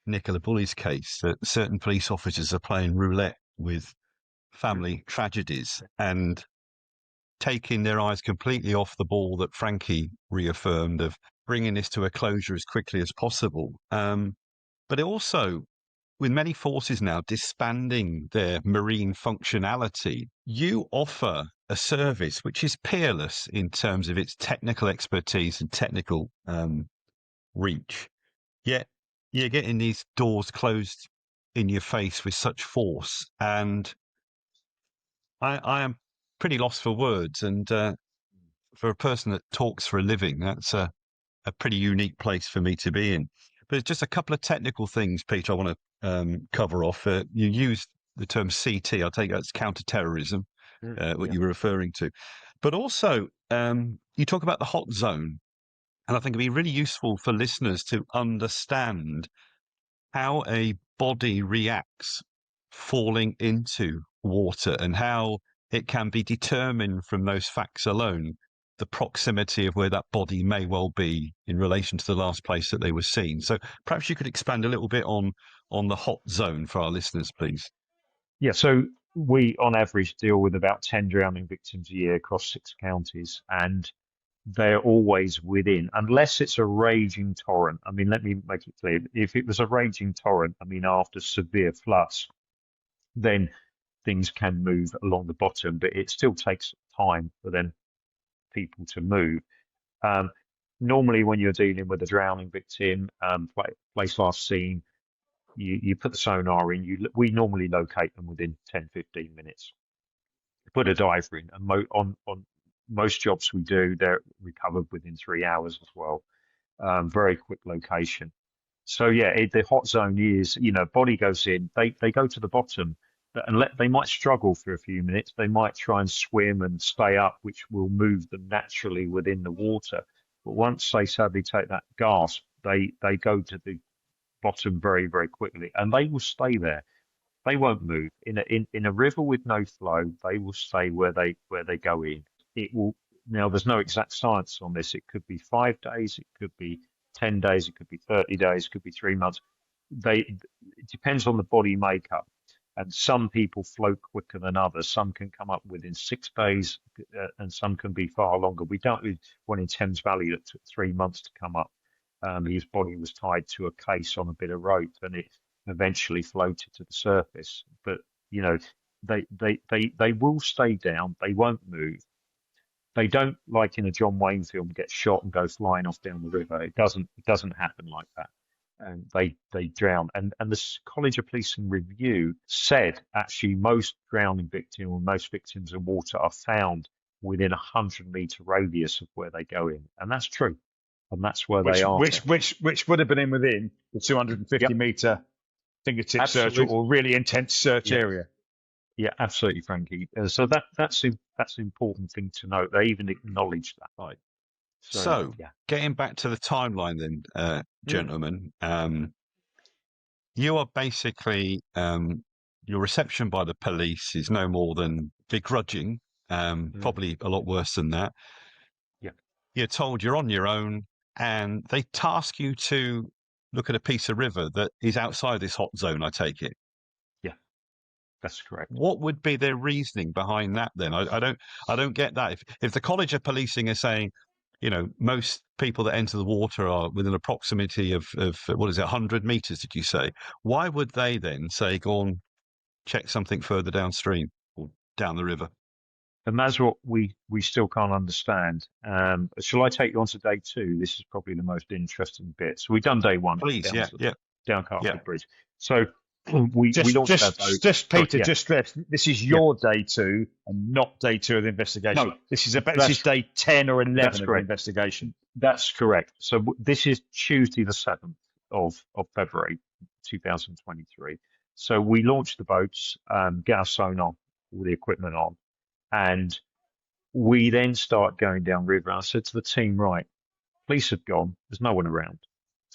Nicola Bulley's case, that certain police officers are playing roulette with family tragedies and taking their eyes completely off the ball that Frankie reaffirmed of bringing this to a closure as quickly as possible. But it also, with many forces now disbanding their marine functionality, you offer a service which is peerless in terms of its technical expertise and technical reach. Yet you're getting these doors closed in your face with such force. And I am pretty lost for words. And for a person that talks for a living, that's a pretty unique place for me to be in. But just a couple of technical things, Peter, I want to cover off. You used the term CT. I take that's counter-terrorism, what you were referring to. But also, you talk about the hot zone. And I think it'd be really useful for listeners to understand how a body reacts falling into water and how it can be determined from those facts alone, the proximity of where that body may well be in relation to the last place that they were seen. So perhaps you could expand a little bit on the hot zone for our listeners, please. Yeah, so we on average deal with about 10 drowning victims a year across 6 counties, and they're always within, unless it's a raging torrent. I mean, let me make it clear. If it was a raging torrent, I mean, after severe floods, then things can move along the bottom, but it still takes time for them people to move. Normally, when you're dealing with a drowning victim, place last seen, you put the sonar in. We normally locate them within 10, 15 minutes. Put a diver in, and on most jobs we do, they're recovered within 3 hours as well. Very quick location. So yeah, the hot zone is, body goes in, they go to the bottom, and they might struggle for a few minutes. They might try and swim and stay up, which will move them naturally within the water. But once they sadly take that gasp, they go to the bottom very, very quickly, and they will stay there. They won't move. In a river with no flow, they will stay where they go in. It will. Now, there's no exact science on this. It could be 5 days, it could be 10 days, it could be 30 days, it could be 3 months. It depends on the body makeup. And some people float quicker than others. Some can come up within 6 days, and some can be far longer. We dealt with one in Thames Valley that took 3 months to come up. His body was tied to a case on a bit of rope, and it eventually floated to the surface. But they will stay down. They won't move. They don't, like in a John Wayne film, get shot and go flying off down the river. It doesn't happen like that. And they drown. And the College of Policing Review said actually most drowning victims or most victims in water are found within 100-meter radius of where they go in, and that's true. And that's where they are. Which would have been in within the 250-meter fingertip search or really intense search area. Yeah, absolutely, Frankie. So that's an important thing to note. They even acknowledge that. Right. So getting back to the timeline then, gentlemen, you are basically, your reception by the police is no more than begrudging, probably a lot worse than that. Yeah. You're told you're on your own, and they task you to look at a piece of river that is outside this hot zone, I take it. That's correct. What would be their reasoning behind that then? I don't get that. If the College of Policing are saying most people that enter the water are within a proximity of what is it, 100 meters, did you say? Why would they then say, go on, check something further downstream or down the river? And that's what we still can't understand. Shall I take you on to day two? This is probably the most interesting bit. So we've done day one. Please, down Cartford Bridge. So we launched our boat. Just Peter, just stress, this is your day two and not day two of the investigation. No, this is day 10 or 11 of the investigation. That's correct. So this is Tuesday the 7th of February 2023. So we launched the boats, get our sonar, all the equipment on, and we then start going down river. I said to the team, right, police have gone, there's no one around.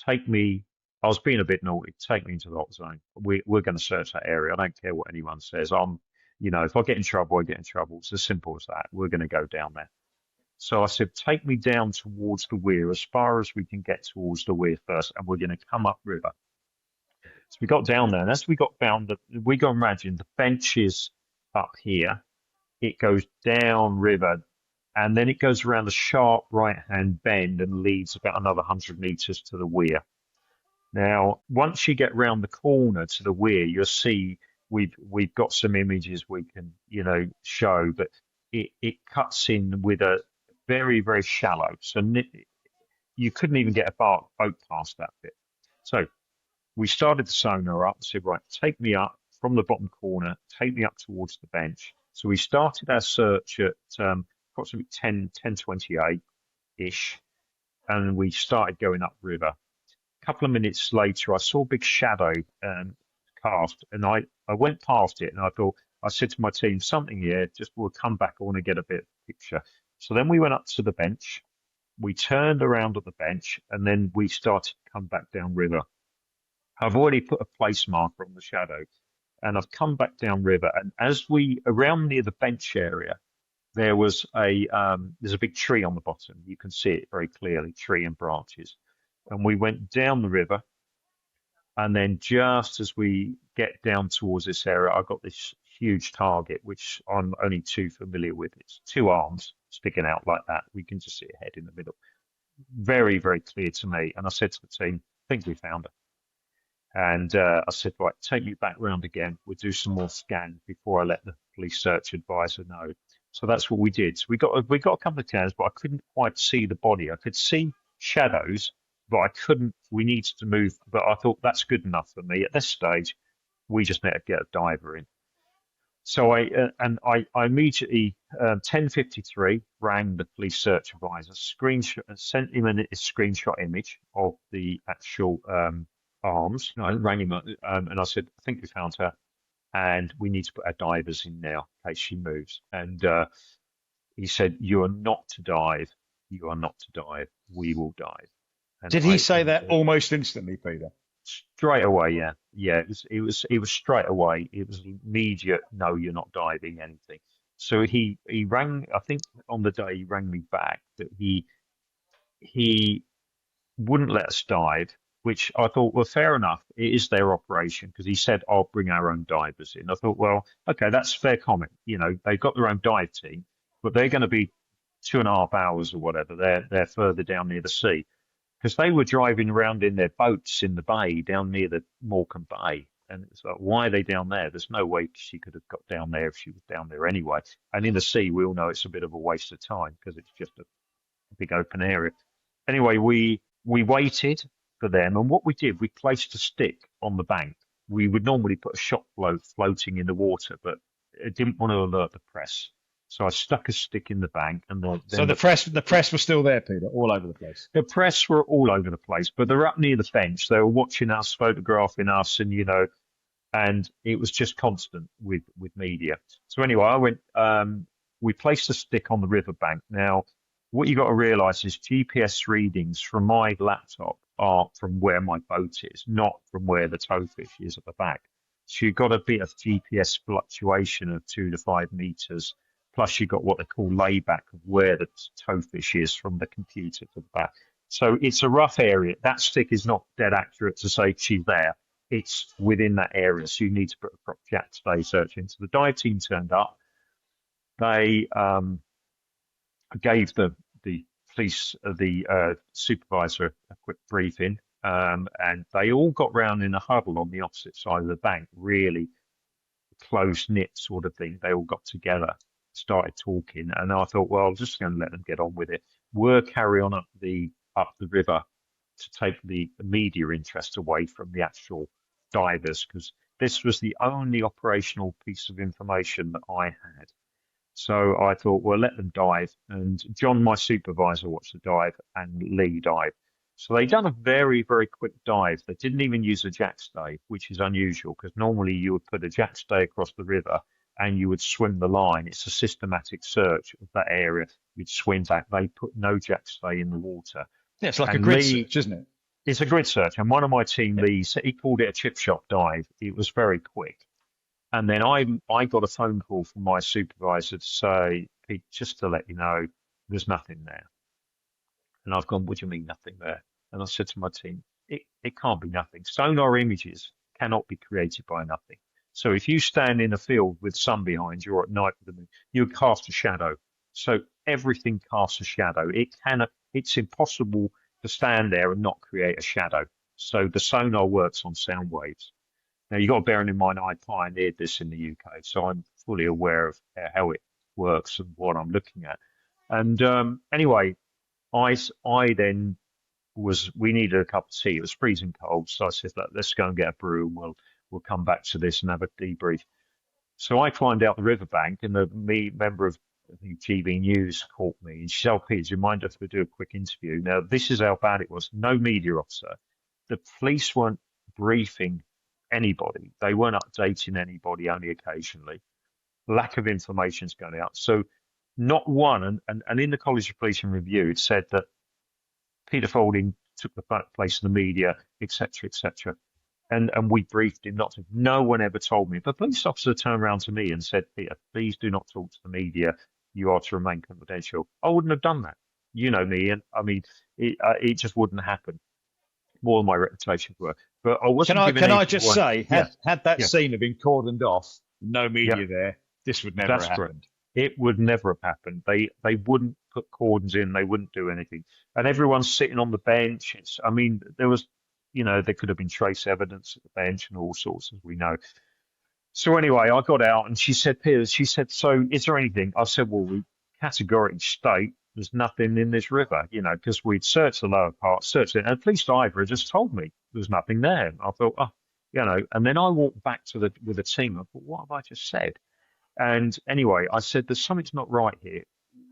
Take me, I was being a bit naughty, take me into the hot zone. We're going to search that area. I don't care what anyone says. If I get in trouble, I get in trouble. It's as simple as that. We're going to go down there. So I said, take me down towards the weir, as far as we can get towards the weir first, and we're going to come up river. So we got down there, and as we got down, we got to imagine the bench is up here. It goes down river, and then it goes around a sharp right-hand bend and leads about another 100 meters to the weir. Now, once you get round the corner to the weir, you'll see we've got some images we can show, but it cuts in with a very, very shallow, so you couldn't even get a boat past that bit. So we started the sonar up and said, right, take me up from the bottom corner, take me up towards the bench. So we started our search at approximately 10:28-ish, and we started going up river. A couple of minutes later, I saw a big shadow cast, and I went past it, and I said to my team, something here, just we'll come back, I want to get a bit of a picture. So then we went up to the bench, we turned around at the bench, and then we started to come back down river. I've already put a place marker on the shadow, and I've come back down river, and as we around near the bench area, there's a big tree on the bottom. You can see it very clearly, tree and branches. And we went down the river, and then just as we get down towards this area, I got this huge target, which I'm only too familiar with. It's two arms sticking out like that. We can just see a head in the middle. Very, very clear to me. And I said to the team, I think we found her. And I said, right, take me back round again. We'll do some more scan before I let the police search advisor know. So that's what we did. So we got a couple of scans, but I couldn't quite see the body. I could see shadows, but I couldn't. We needed to move. But I thought that's good enough for me. At this stage, we just need to get a diver in. So I immediately 10:53 rang the police search advisor, sent him a screenshot image of the actual arms. No, I rang him and I said, I think we found her, and we need to put our divers in now in case she moves. And he said, you are not to dive. You are not to dive. We will dive. And did he say that almost instantly, Peter? Straight away, yeah. It was straight away. It was immediate. No, you're not diving anything. So he rang. I think on the day he rang me back that he wouldn't let us dive, which I thought, well, fair enough. It is their operation, because he said, I'll bring our own divers in. I thought, well, okay, that's fair comment. They've got their own dive team, but they're going to be 2.5 hours or whatever. They're further down near the sea, because they were driving around in their boats in the bay down near the Morecambe Bay. And it's like, why are they down there? There's no way she could have got down there if she was down there anyway. And in the sea, we all know it's a bit of a waste of time because it's just a big open area. Anyway, we waited for them, and what we did, we placed a stick on the bank. We would normally put a shot float floating in the water, but it didn't want to alert the press. So I stuck a stick in the bank, and then the press was still there, Peter, all over the place. The press were all over the place, but they're up near the bench. They were watching us, photographing us, and and it was just constant with media. So anyway, I went. We placed a stick on the riverbank. Now, what you got to realise is GPS readings from my laptop are from where my boat is, not from where the towfish is at the back. So you've got a bit of GPS fluctuation of 2 to 5 meters. Plus, you've got what they call layback of where the towfish is from the computer to the back. So it's a rough area. That stick is not dead accurate to say she's there. It's within that area. So you need to put a prop jet stay searching. So the dive team turned up. They gave the police, the supervisor, a quick briefing, and they all got round in a huddle on the opposite side of the bank, really close knit sort of thing. They all got together, started talking, and I thought, well, I'm just going to let them get on with it. We'll carry on up the river to take the media interest away from the actual divers, because this was the only operational piece of information that I had. So I thought, well, let them dive. And John, my supervisor, watched the dive, and Lee dived. So they done a very, very quick dive. They didn't even use a jackstay, which is unusual, because normally you would put a jackstay across the river and you would swim the line. It's a systematic search of that area. You'd swim back. They put no jackstay in the water. Yeah, it's like a grid search, isn't it? It's a grid search. And one of my team, Lee, he called it a chip shot dive. It was very quick. And then I got a phone call from my supervisor to say, Pete, just to let you know, there's nothing there. And I've gone, what do you mean nothing there? And I said to my team, it can't be nothing. Sonar images cannot be created by nothing. So if you stand in a field with sun behind you or at night with the moon, you cast a shadow. So everything casts a shadow. It's impossible to stand there and not create a shadow. So the sonar works on sound waves. Now, you've got to bear in mind, I pioneered this in the UK, so I'm fully aware of how it works and what I'm looking at. And anyway, I then we needed a cup of tea. It was freezing cold, so I said, let's go and get a brew, and we'll come back to this and have a debrief. So I climbed out the riverbank, and the member of the GB News caught me, and she said, Peter, do you mind if we do a quick interview? Now, this is how bad it was. No media officer. The police weren't briefing anybody. They weren't updating anybody, only occasionally. Lack of information's going out. So not one, and in the College of Police and Review, it said that Peter Faulding took the place of the media, etc., etc. And we briefed him not to. No one ever told me. If a police officer turned around to me and said, Peter, please do not talk to the media. You are to remain confidential. I wouldn't have done that. You know me, and I mean, it just wouldn't happen. More than my reputation were. But I wasn't. Can I just say, had that scene have been cordoned off, no media there, this would never have happened. Correct. It would never have happened. They wouldn't put cordons in. They wouldn't do anything. And everyone's sitting on the bench. I mean, there was, there could have been trace evidence at the bench and all sorts, as we know. So anyway, I got out, and she said, Piers, so is there anything? I said, well, we categorically state there's nothing in this river, because we'd searched the lower part, searched it, and the police diver just told me there's nothing there. I thought, and then I walked back with the team. I thought, what have I just said? And anyway, I said, there's something's not right here.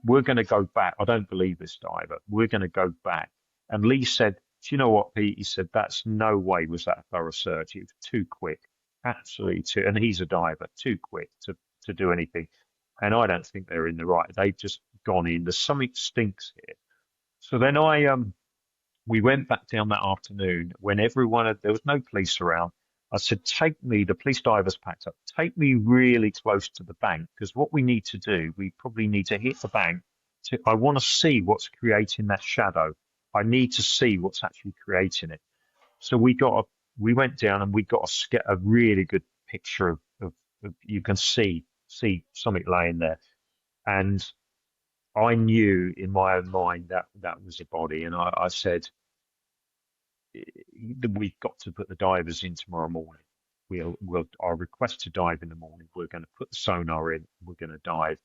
We're going to go back. I don't believe this diver. We're going to go back. And Lee said, do you know what, Pete? He said, that's no way was that a thorough search. It was too quick, absolutely too. And he's a diver, too quick to do anything. And I don't think they're in the right. They've just gone in. There's something stinks here. So then we went back down that afternoon when there was no police around. I said, take me, the police divers packed up, take me really close to the bank, because what we need to do, we probably need to hit the bank. I want to see what's creating that shadow. I need to see what's actually creating it. So we went down and we got a really good picture of you can see something laying there. And I knew in my own mind that was a body. And I said, we've got to put the divers in tomorrow morning. I'll request to dive in the morning. We're going to put the sonar in. We're going to dive.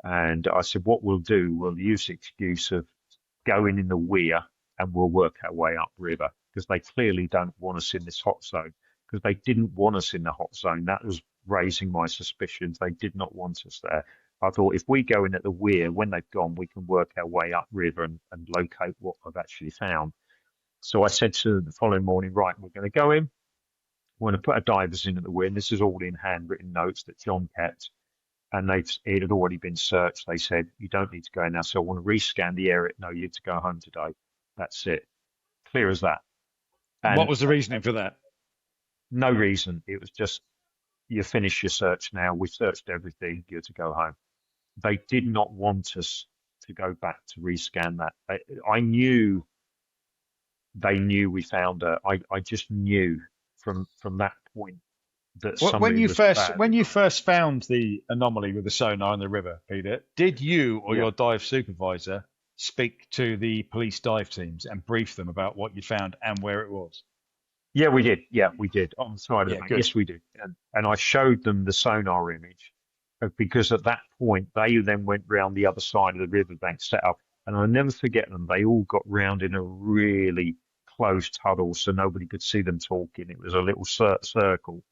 And I said, what we'll do, we'll use the excuse of going in the weir, and we'll work our way upriver, because they clearly don't want us in this hot zone, because they didn't want us in the hot zone. That was raising my suspicions. They did not want us there. I thought, if we go in at the weir, when they've gone, we can work our way upriver and locate what I've actually found. So I said to the following morning, right, we're going to go in. We're going to put our divers in at the weir. And this is all in handwritten notes that John kept. And it had already been searched. They said, you don't need to go in now. So I want to rescan the area. No, you have to go home today. That's it. Clear as that. And what was the reasoning for that? No reason. It was just, you finish your search now. We've searched everything. You have to go home. They did not want us to go back to rescan that. I knew they knew we found her. I just knew from that point that when you first found the anomaly with the sonar in the river, Peter, did you or your dive supervisor speak to the police dive teams and brief them about what you found and where it was? Yeah, we did. Yeah, we did. On the side of the bank. Good. Yes, we did. And I showed them the sonar image because at that point, they then went round the other side of the riverbank set up. And I'll never forget them. They all got round in a really closed huddle so nobody could see them talking. It was a little circle,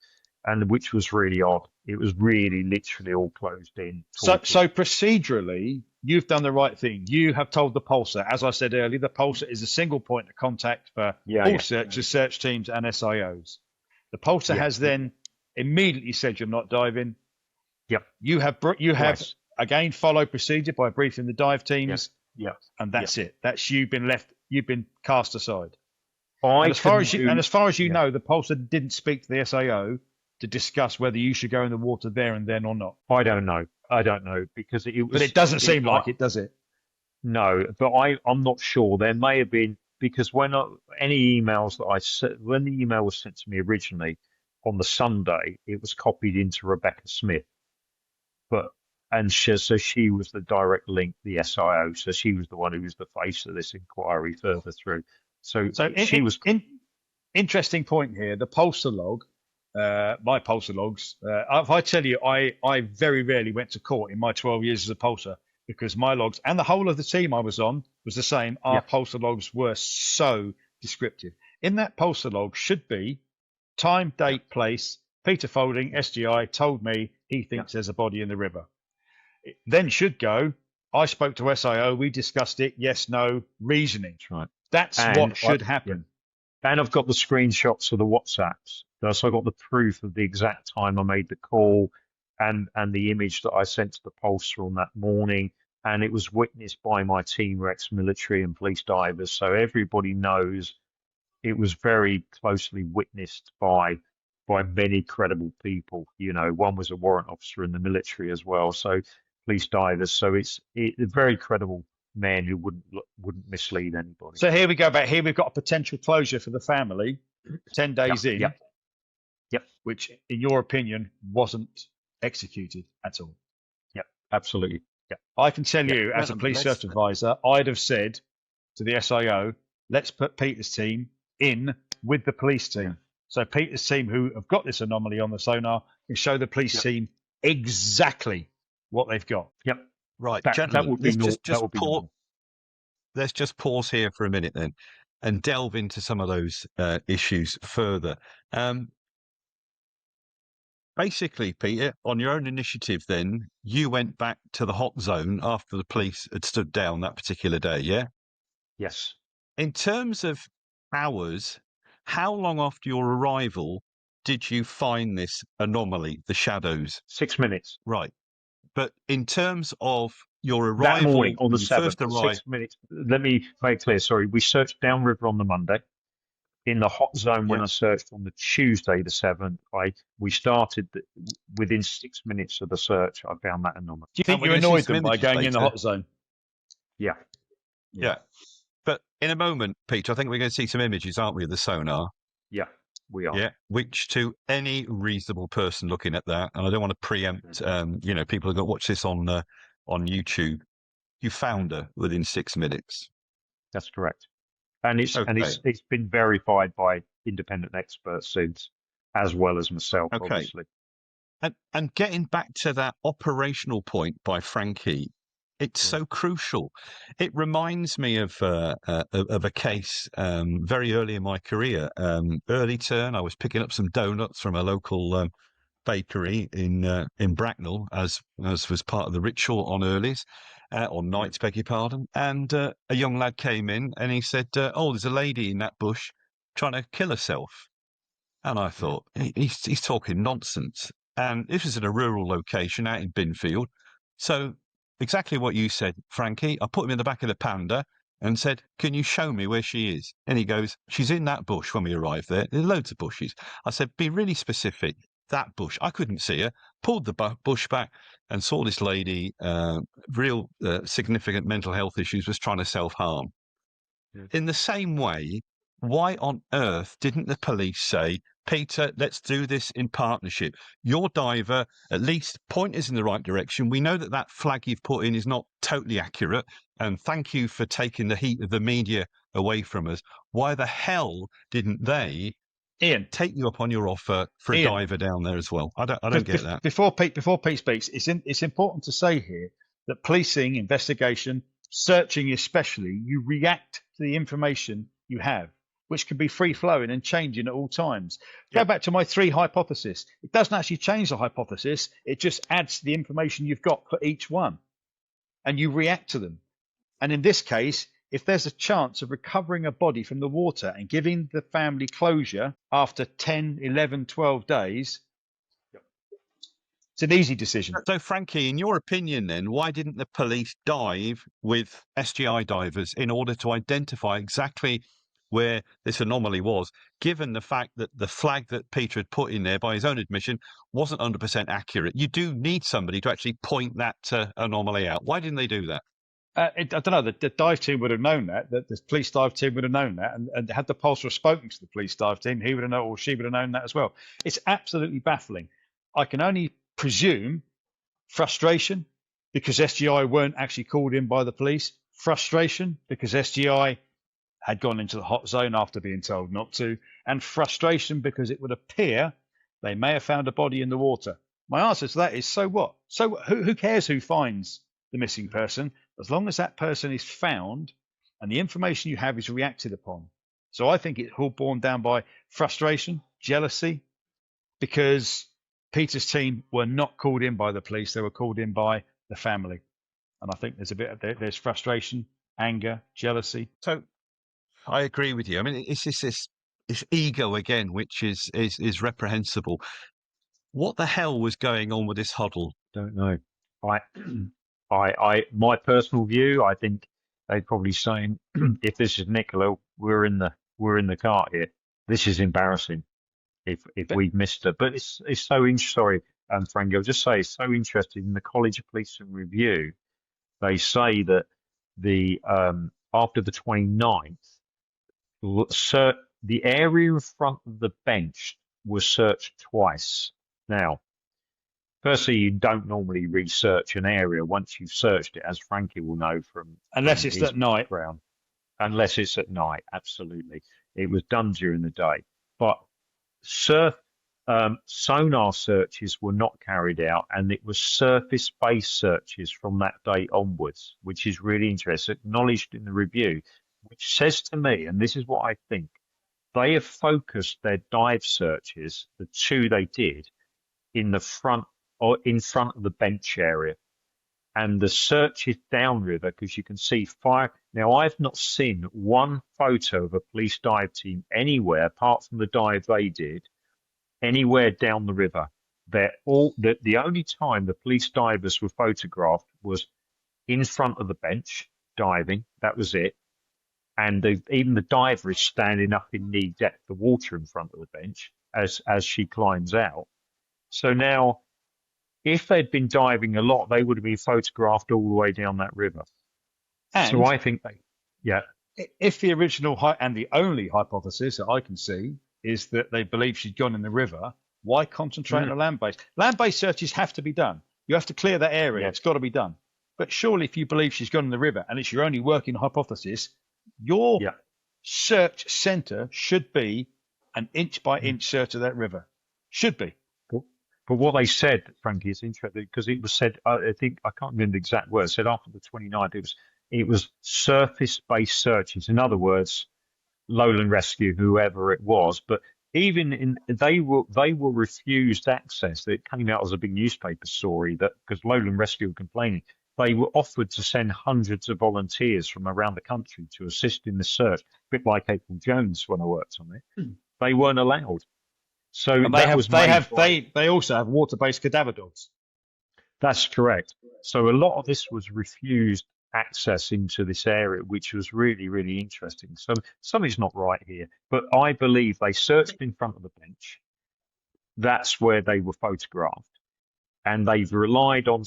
and which was really odd. It was really literally all closed in. So procedurally, you've done the right thing. You have told the Pulsar, as I said earlier, the Pulsar is a single point of contact for all searchers, search teams, and SIOs. The Pulsar has then immediately said you're not diving. Yep. You have again followed procedure by briefing the dive teams. Yep. And that's it. That's you've been cast aside. As far as you know, the Pulsar didn't speak to the SAO to discuss whether you should go in the water there and then or not. I don't know because it was. But it doesn't seem like it, does it? No, but I'm not sure. There may have been, because when any emails that I sent, when the email was sent to me originally on the Sunday, it was copied into Rebecca Smith, so she was the direct link, the SIO. So she was the one who was the face of this inquiry further through. So she was. Interesting point here. The Pulsar log, my Pulsar logs. If I tell you, I very rarely went to court in my 12 years as a Pulsar because my logs and the whole of the team I was on was the same. Our Pulsar logs were so descriptive. In that Pulsar log should be time, date, place. Peter Faulding, SGI, told me he thinks there's a body in the river. It then should go, I spoke to SIO, we discussed it, yes, no, reasoning. That's right. That's what should happen. And I've got the screenshots of the WhatsApps. So I got the proof of the exact time I made the call and the image that I sent to the Pulsar on that morning. And it was witnessed by my team, ex-military and police divers. So everybody knows it was very closely witnessed by many credible people. You know, one was a warrant officer in the military as well. So police divers. So it's a very credible man who wouldn't mislead anybody. So here we go back. Here we've got a potential closure for the family 10 days in. Yep. Which, in your opinion, wasn't executed at all. Yep, absolutely. Yep. I can tell you, as a police search advisor, I'd have said to the SIO, let's put Peter's team in with the police team. Yeah. So Peter's team, who have got this anomaly on the sonar, can show the police team exactly what they've got. Yep. Right, gentlemen, let's just pause here for a minute then and delve into some of those issues further. Basically, Peter, on your own initiative then, you went back to the hot zone after the police had stood down that particular day, yeah? Yes. In terms of hours, how long after your arrival did you find this anomaly, the shadows? 6 minutes. Right. But in terms of your arrival, that morning on the 7th, first arrived, 6 minutes. Let me make clear. Sorry, we searched downriver on the Monday. In the hot zone, when I searched on the Tuesday, the 7th, we started within 6 minutes of the search. I found that anomaly. Do you think you annoyed them by going in the hot zone? Yeah. But in a moment, Peter, I think we're going to see some images, aren't we, of the sonar? Yeah. We are. Yeah, which to any reasonable person looking at that, and I don't want to preempt, people are going to watch this on YouTube. You found her within 6 minutes. That's correct, and it's been verified by independent experts since, as well as myself, obviously. And getting back to that operational point by Frankie, it's so crucial. It reminds me of a case very early in my career. Early turn, I was picking up some donuts from a local bakery in Bracknell, as was part of the ritual on earlies, on nights, beg your pardon. And a young lad came in and he said, there's a lady in that bush trying to kill herself. And I thought, he's talking nonsense. And this was in a rural location out in Binfield. So exactly what you said, Frankie. I put him in the back of the Panda and said, can you show me where she is? And he goes, she's in that bush when we arrived there. There's loads of bushes. I said, be really specific. That bush. I couldn't see her. Pulled the bush back and saw this lady, real significant mental health issues, was trying to self-harm. Yeah. In the same way, why on earth didn't the police say, Peter, let's do this in partnership. Your diver, at least point us in the right direction. We know that flag you've put in is not totally accurate. and thank you for taking the heat of the media away from us. Why the hell didn't they, Ian, take you up on your offer for a diver down there as well? I don't get that. Before Pete speaks, it's important to say here that policing, investigation, searching especially, you react to the information you have, which can be free-flowing and changing at all times. Go back to my 3 hypotheses. It doesn't actually change the hypothesis. It just adds to the information you've got for each one, and you react to them. And in this case, if there's a chance of recovering a body from the water and giving the family closure after 10, 11, 12 days, it's an easy decision. So, Frankie, in your opinion then, why didn't the police dive with SGI divers in order to identify exactly where this anomaly was, given the fact that the flag that Peter had put in there, by his own admission, wasn't 100% accurate? You do need somebody to actually point that anomaly out. Why didn't they do that? I don't know. The dive team would have known that. The police dive team would have known that, and had the pulser spoken to the police dive team, he would have known, or she would have known that as well. It's absolutely baffling. I can only presume frustration because SGI weren't actually called in by the police. Frustration because SGI had gone into the hot zone after being told not to, and frustration because it would appear they may have found a body in the water. My answer to that is, so what? So who cares who finds the missing person, as long as that person is found and the information you have is reacted upon. So I think it's all borne down by frustration, jealousy, because Peter's team were not called in by the police. They were called in by the family. And I think there's frustration, anger, jealousy. So I agree with you. I mean, it's just this ego again, which is reprehensible. What the hell was going on with this huddle? Don't know. My personal view, I think they're probably saying, if this is Nicola, we're in the cart here. This is embarrassing. If we've missed it, but it's so interesting. Sorry, Frankie, I'll just say it's so interesting. In the College of Police and Review, they say that the after the 29th, the area in front of the bench was searched twice. Now, firstly, you don't normally research an area once you've searched it, as Frankie will know from unless it's at night. Unless it's at night, absolutely. It was done during the day, but sonar searches were not carried out, and it was surface-based searches from that date onwards, which is really interesting, acknowledged in the review, which says to me, and this is what I think, they have focused their dive searches, the 2 they did, in the front or in front of the bench area, and the search is downriver because you can see fire. Now, I've not seen one photo of a police dive team anywhere apart from the dive they did, anywhere down the river. The only time the police divers were photographed was in front of the bench diving. That was it. And even the diver is standing up in knee depth of water in front of the bench as she climbs out. So now, if they'd been diving a lot, they would have been photographed all the way down that river. And so I think if the original and the only hypothesis that I can see is that they believe she's gone in the river, why concentrate on a land-based? Land-based searches have to be done. You have to clear that area. It's got to be done. But surely if you believe she's gone in the river and it's your only working hypothesis, your search centre should be an inch-by-inch search of that river. Should be. But what they said, Frankie, is interesting because it was said, I think, I can't remember the exact words, said after the 29th, it was surface-based searches. In other words, Lowland Rescue, whoever it was, but even they were refused access. It came out as a big newspaper story that because Lowland Rescue were complaining, they were offered to send hundreds of volunteers from around the country to assist in the search, a bit like April Jones when I worked on it. They weren't allowed. So they also have water-based cadaver dogs. That's correct. So a lot of this was refused access into this area, which was really, really interesting. So something's not right here. But I believe they searched in front of the bench. That's where they were photographed. And they've relied on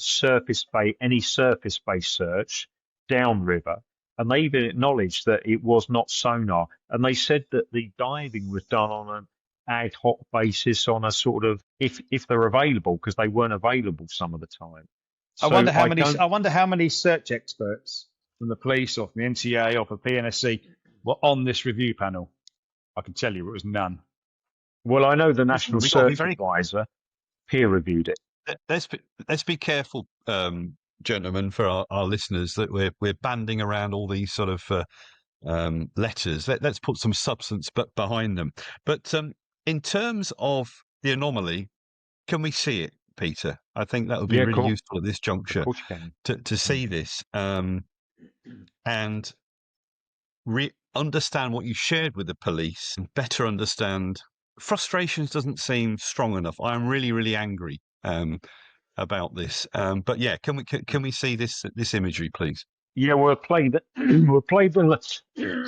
any surface-based search downriver. And they even acknowledged that it was not sonar. And they said that the diving was done on an ad hoc basis, on a sort of if they're available, because they weren't available some of the time. So I wonder how many search experts from the police or from the NTA or from PNSC were on this review panel. I can tell you it was none. Well, I know the Listen, National we've got to be Search very. Advisor peer reviewed it. Let's be careful, gentlemen, for our listeners, that we're banding around all these sort of letters. Let's put some substance behind them. But in terms of the anomaly, can we see it, Peter? I think that would be Yeah, really cool. useful at this Of juncture course you can. to see this and understand what you shared with the police and better understand. Frustrations doesn't seem strong enough. I'm really, really angry about this. But yeah, can we see this imagery, please? Yeah, we'll play the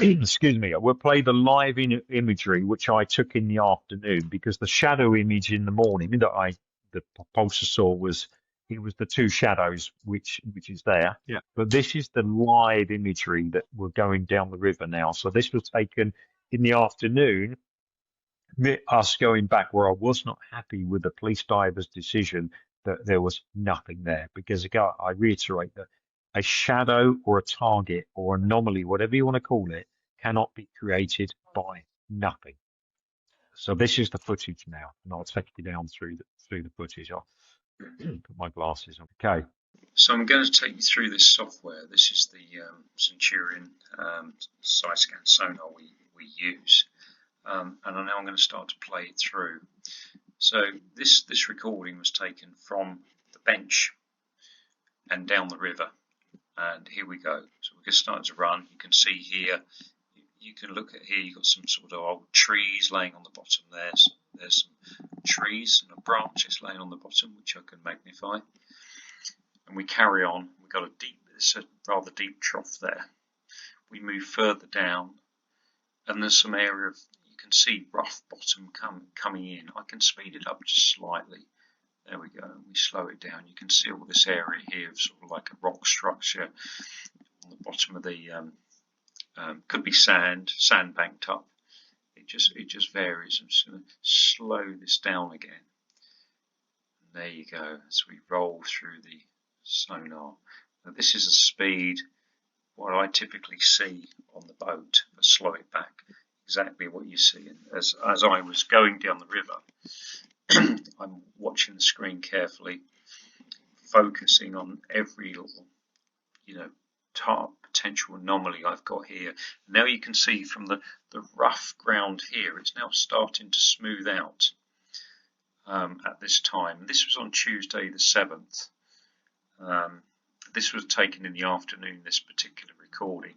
excuse me. We'll play the live imagery which I took in the afternoon, because the shadow image in the morning that the pulsar saw was the two shadows which is there. Yeah. But this is the live imagery that we're going down the river now. So this was taken in the afternoon. Us going back where I was not happy with the police diver's decision that there was nothing there, because again, I reiterate that a shadow or a target or anomaly, whatever you want to call it, cannot be created by nothing. So this is the footage now, and I'll take you down through the footage. I'll put my glasses on. Okay. So I'm going to take you through this software. This is the Centurion side scan sonar we use, and now I'm going to start to play it through. So this recording was taken from the bench and down the river, and here we go. So we're just starting to run. You can see here, you can look at here, you've got some sort of old trees laying on the bottom there. So there's some trees and branches laying on the bottom, which I can magnify. And we carry on. We've got it's a rather deep trough there. We move further down, and there's some area of, you can see rough bottom coming in. I can speed it up just slightly. There we go. We slow it down. You can see all this area here of sort of like a rock structure on the bottom of the could be sand banked up. It just varies. I'm just going to slow this down again. And there you go. As we roll through the sonar. Now this is a speed what I typically see on the boat. I slow it back, exactly what you see. And as I was going down the river, I'm watching the screen carefully, focusing on every little, potential anomaly I've got here. Now you can see from the rough ground here, it's now starting to smooth out at this time. This was on Tuesday the 7th. This was taken in the afternoon, this particular recording,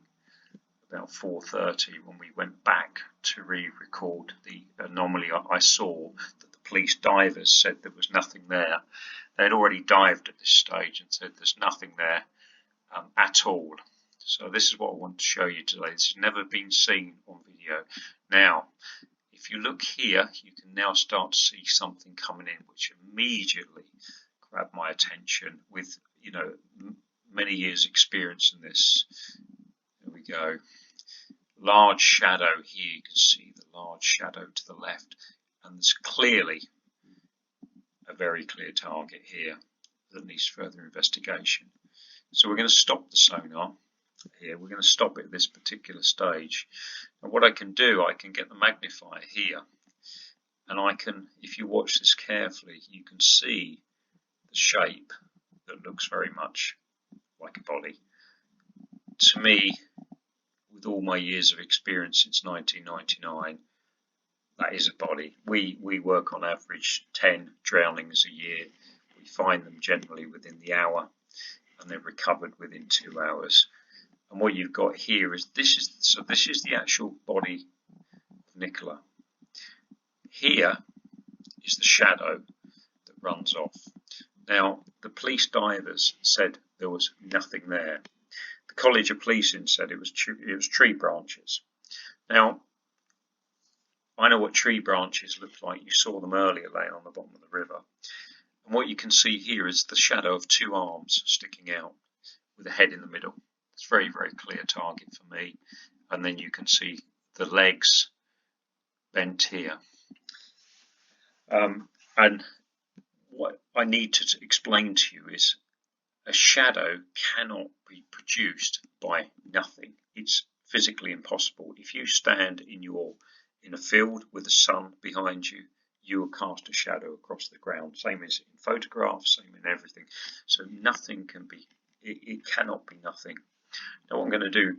about 4:30, when we went back to re-record the anomaly. I saw that the police divers said there was nothing there. They had already dived at this stage and said there's nothing there at all. So this is what I want to show you today. This has never been seen on video. Now, if you look here, you can now start to see something coming in, which immediately grabbed my attention with, many years experience in this. There we go. Large shadow here. You can see the large shadow to the left. And there's clearly a very clear target here that needs further investigation. So we're going to stop the sonar here. We're going to stop it at this particular stage. And what I can do, I can get the magnifier here. And I can, if you watch this carefully, you can see the shape that looks very much like a body. To me, with all my years of experience since 1999, that is a body. We work on average 10 drownings a year. We find them generally within the hour, and they're recovered within 2 hours. And what you've got here is this is the actual body of Nicola. Here is the shadow that runs off. Now, the police divers said there was nothing there. The College of Policing said it was tree branches. Now, I know what tree branches look like. You saw them earlier laying on the bottom of the river. And what you can see here is the shadow of two arms sticking out with a head in the middle. It's a very, very clear target for me. And then you can see the legs bent here. And what I need to explain to you is a shadow cannot be produced by nothing. It's physically impossible. If you stand in a field with the sun behind you, you will cast a shadow across the ground. Same as in photographs, same in everything. So nothing can be, it cannot be nothing. Now what I'm going to do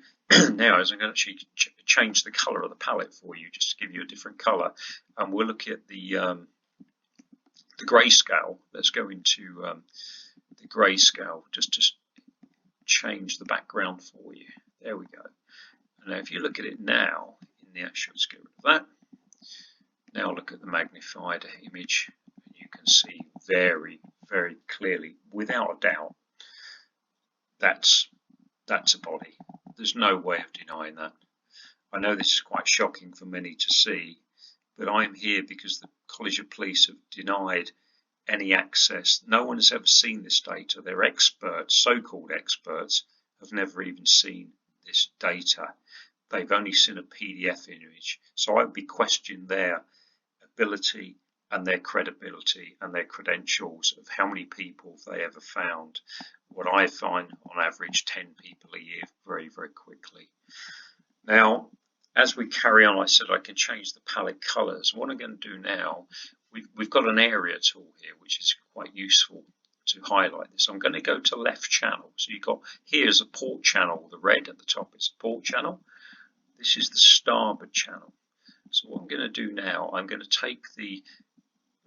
now is I'm going to actually change the colour of the palette for you, just to give you a different colour. And we'll look at the grayscale. Let's go into the grayscale just to change the background for you. There we go. And now if you look at it now, in the actual, let's get rid of that. Now look at the magnified image, and you can see very, very clearly, without a doubt, that's a body. There's no way of denying that. I know this is quite shocking for many to see, but I'm here because the College of Police have denied any access. No one has ever seen this data. Their experts, so-called experts, have never even seen this data. They've only seen a PDF image. So I would be questioning their ability and their credibility and their credentials of how many people have they ever found. What I find on average 10 people a year very, very quickly. Now, as we carry on, I said I can change the palette colours. What I'm going to do now, we've got an area tool here, which is quite useful to highlight this. I'm going to go to left channel. So you've got, here's a port channel, the red at the top is a port channel. This is the starboard channel. So what I'm going to do now, I'm going to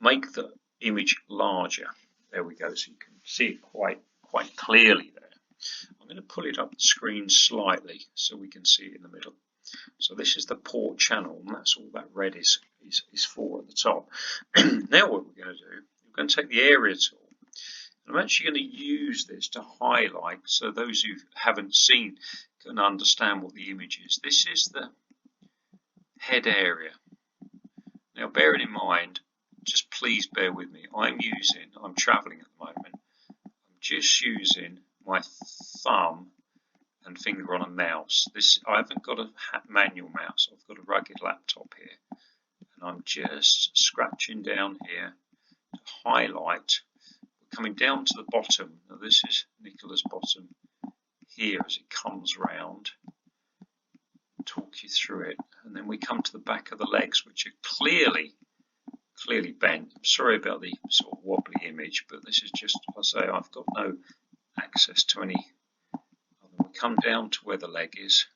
make the image larger. There we go, so you can see it quite clearly there. I'm going to pull it up the screen slightly so we can see it in the middle. So this is the port channel, and that's all that red is for at the top. Now what we're going to do, we're going to take the area tool. And I'm actually going to use this to highlight, so those who haven't seen can understand what the image is. This is the head area. Now bearing in mind, just please bear with me, I'm travelling at the moment, I'm just using my thumb and finger on a mouse. I haven't got a manual mouse, I've got a rugged laptop here, and I'm just scratching down here to highlight. We're coming down to the bottom. Now this is Nicola's bottom here as it comes round. Talk you through it, and then we come to the back of the legs, which are clearly bent. I'm sorry about the sort of wobbly image, but this is just, I say, I've got no access to any. We come down to where the leg is,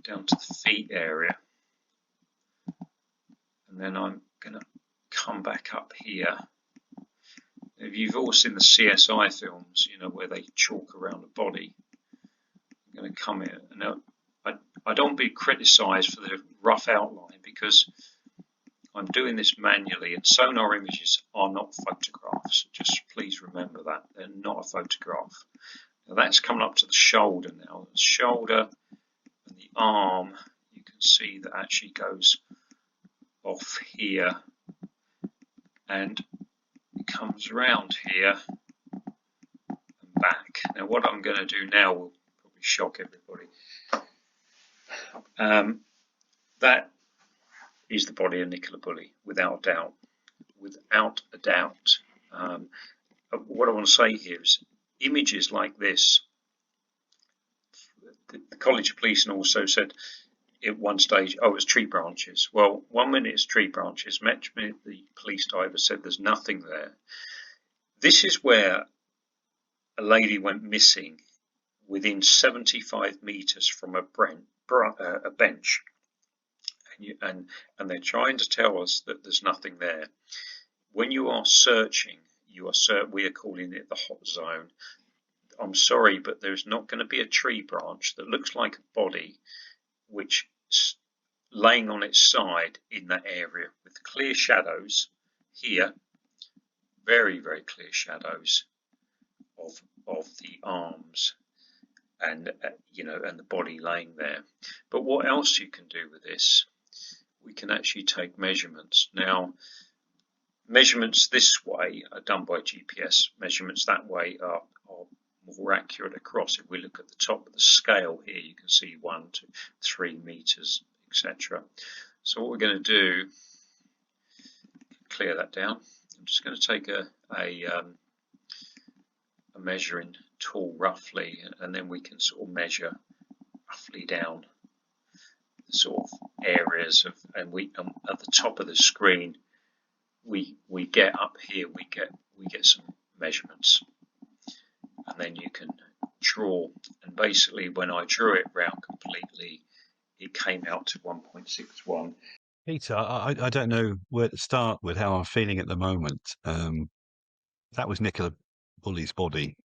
down to the feet area, and then I'm going to come back up here. If you've all seen the CSI films, you know, where they chalk around the body, I'm going to come here. Now, I don't be criticised for the rough outline because I'm doing this manually, and sonar images are not photographs. Just please remember that. They're not a photograph. Now that's coming up to the shoulder now. The shoulder and the arm, you can see that actually goes off here and it comes around here and back. Now what I'm going to do now will probably shock everybody. That is the body of Nicola Bulley, without a doubt. Without a doubt. What I want to say here is images like this, the College of Police also said at one stage, oh, it's tree branches. Well, 1 minute it's tree branches, next minute the police diver said there's nothing there. This is where a lady went missing within 75 metres from a bench. And they're trying to tell us that there's nothing there. When you are searching, we are calling it the hot zone. I'm sorry, but there's not going to be a tree branch that looks like a body which is laying on its side in that area with clear shadows here, very, very clear shadows of the arms and and the body laying there. But what else you can do with this? We can actually take measurements. Now, measurements this way are done by GPS. Measurements that way are more accurate across. If we look at the top of the scale here, you can see 1 to 3 meters, etc. So what we're going to do, clear that down. I'm just going to take a a measuring tool roughly, and then we can sort of measure roughly down the sort of areas of, and we at the top of the screen we get up here, we get some measurements, and then you can draw, and basically when I drew it round completely, it came out to 1.61. Peter, I don't know where to start with how I'm feeling at the moment. That was Nicola Bulley's body.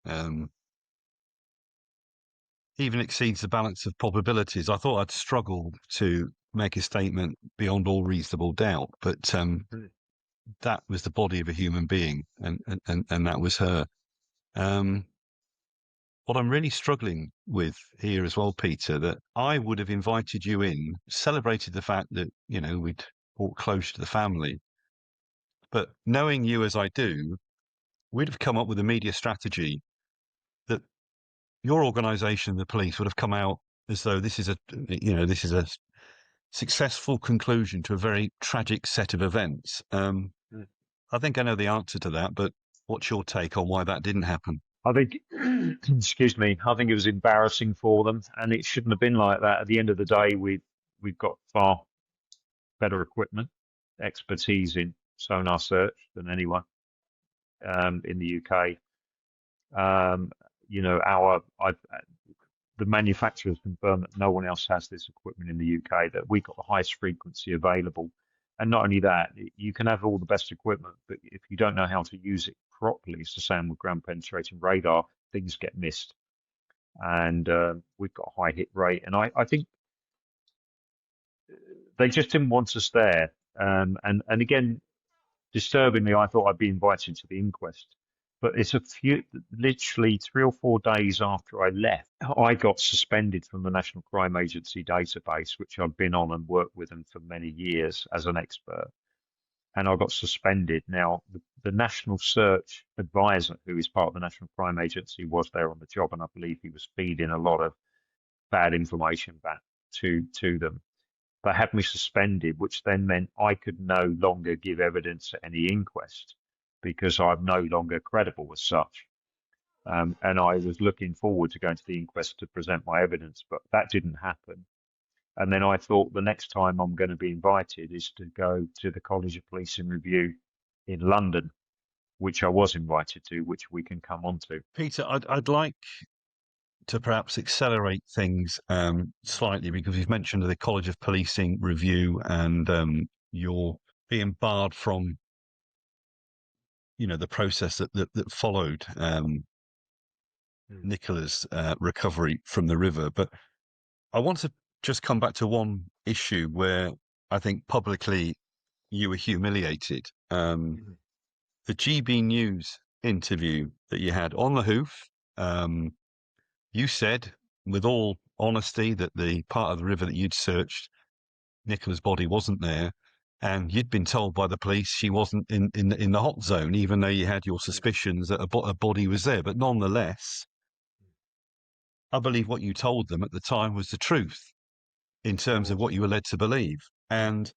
Even exceeds the balance of probabilities. I thought I'd struggle to make a statement beyond all reasonable doubt, but that was the body of a human being, and that was her. What I'm really struggling with here as well, Peter, that I would have invited you in, celebrated the fact that, you know, we'd brought close to the family. But knowing you as I do, we'd have come up with a media strategy that your organisation, the police, would have come out as though this is a successful conclusion to a very tragic set of events. I think I know the answer to that, but what's your take on why that didn't happen? I think, excuse me, I think it was embarrassing for them, and it shouldn't have been like that. At the end of the day, we've got far better equipment, expertise in sonar search than anyone in the UK. The manufacturers confirm that no one else has this equipment in the UK, that we've got the highest frequency available. And not only that, you can have all the best equipment, but if you don't know how to use it properly, it's the same with ground penetrating radar, things get missed. And we've got a high hit rate. And I think they just didn't want us there. And again, disturbingly, I thought I'd be invited to the inquest. But it's literally 3 or 4 days after I left, I got suspended from the National Crime Agency database, which I've been on and worked with them for many years as an expert. And I got suspended. Now, the National Search Advisor, who is part of the National Crime Agency, was there on the job, and I believe he was feeding a lot of bad information back to them. They had me suspended, which then meant I could no longer give evidence at any inquest, because I'm no longer credible as such. And I was looking forward to going to the inquest to present my evidence, but that didn't happen. And then I thought the next time I'm going to be invited is to go to the College of Police and Review in London, which I was invited to, which we can come on to. Peter, I'd like to perhaps accelerate things slightly, because you've mentioned the College of Policing Review, and you're being barred from the process that followed Nicola's recovery from the river. But I want to just come back to one issue where I think publicly you were humiliated. The GB News interview that you had on the hoof, you said with all honesty that the part of the river that you'd searched, Nicola's body wasn't there. And you'd been told by the police she wasn't in the hot zone, even though you had your suspicions that a body was there. But nonetheless, I believe what you told them at the time was the truth in terms of what you were led to believe. And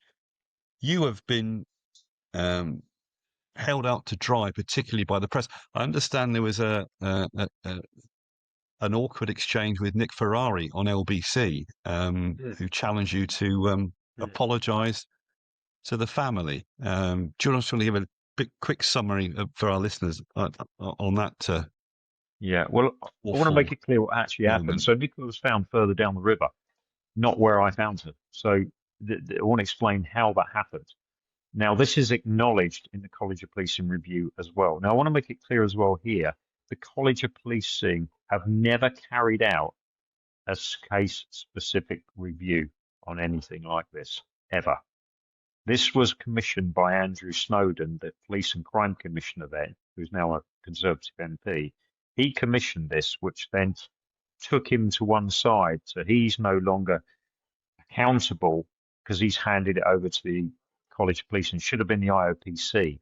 you have been held out to dry, particularly by the press. I understand there was an awkward exchange with Nick Ferrari on LBC, who challenged you to apologise to the family. Do you want to give a quick summary for our listeners on that? Yeah, well, I want to make it clear what actually happened. So Nicola was found further down the river, not where I found her. So I want to explain how that happened. Now, this is acknowledged in the College of Policing Review as well. Now, I want to make it clear as well here, the College of Policing have never carried out a case-specific review on anything like this, ever. This was commissioned by Andrew Snowden, the Police and Crime Commissioner then, who's now a Conservative MP. He commissioned this, which then took him to one side. So he's no longer accountable because he's handed it over to the College of Police, and should have been the IOPC.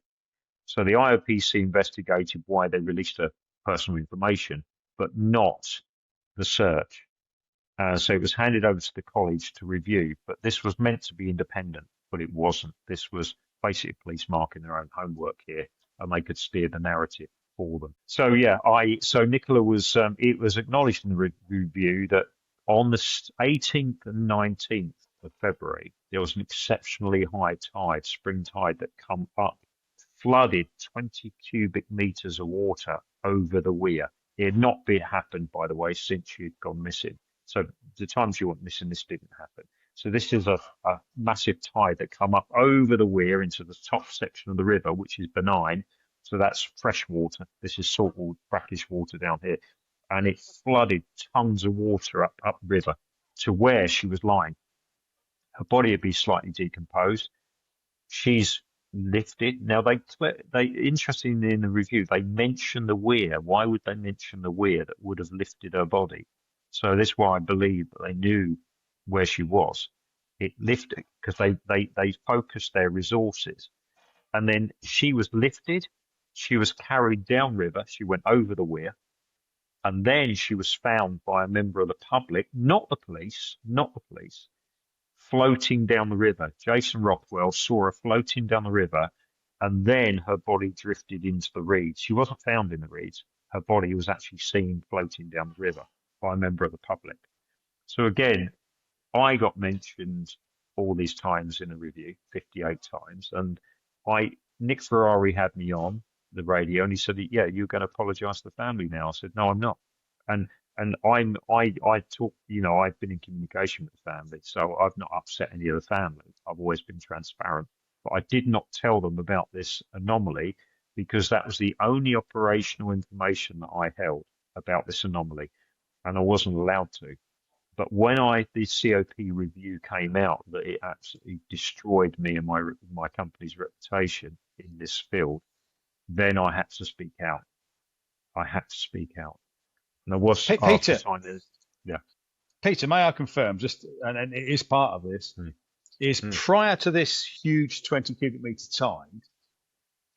So the IOPC investigated why they released her personal information, but not the search. So it was handed over to the college to review, but this was meant to be independent, but it wasn't. This was basically police marking their own homework here, and they could steer the narrative. for them. So yeah, so Nicola was it was acknowledged in the review that on the 18th and 19th of February there was an exceptionally high tide, spring tide, that come up, flooded 20 cubic meters of water over the weir. It had not been happened, by the way, since she'd gone missing. So the times you went missing, this didn't happen. So this is a massive tide that come up over the weir into the top section of the river, which is benign. So that's fresh water. This is salt water, brackish water down here. And it flooded tons of water up river to where she was lying. Her body had been slightly decomposed. She's lifted. Now, they interestingly in the review, they mention the weir. Why would they mention the weir that would have lifted her body? So this is why I believe that they knew where she was. It lifted because they focused their resources. And then she was lifted. She was carried downriver. She went over the weir. And then she was found by a member of the public, not the police, floating down the river. Jason Rockwell saw her floating down the river, and then her body drifted into the reeds. She wasn't found in the reeds. Her body was actually seen floating down the river by a member of the public. So again, I got mentioned all these times in a review, 58 times, and Nick Ferrari had me on the radio, and he said, "Yeah, you're going to apologise to the family now." I said, "No, I'm not." And I talk, I've been in communication with the family, so I've not upset any of the family. I've always been transparent, but I did not tell them about this anomaly because that was the only operational information that I held about this anomaly, and I wasn't allowed to. But when the COP review came out, that it absolutely destroyed me and my company's reputation in this field, then I had to speak out. And I was Peter. Yeah. Peter, may I confirm, and it is part of this, is prior to this huge 20 cubic meter tide,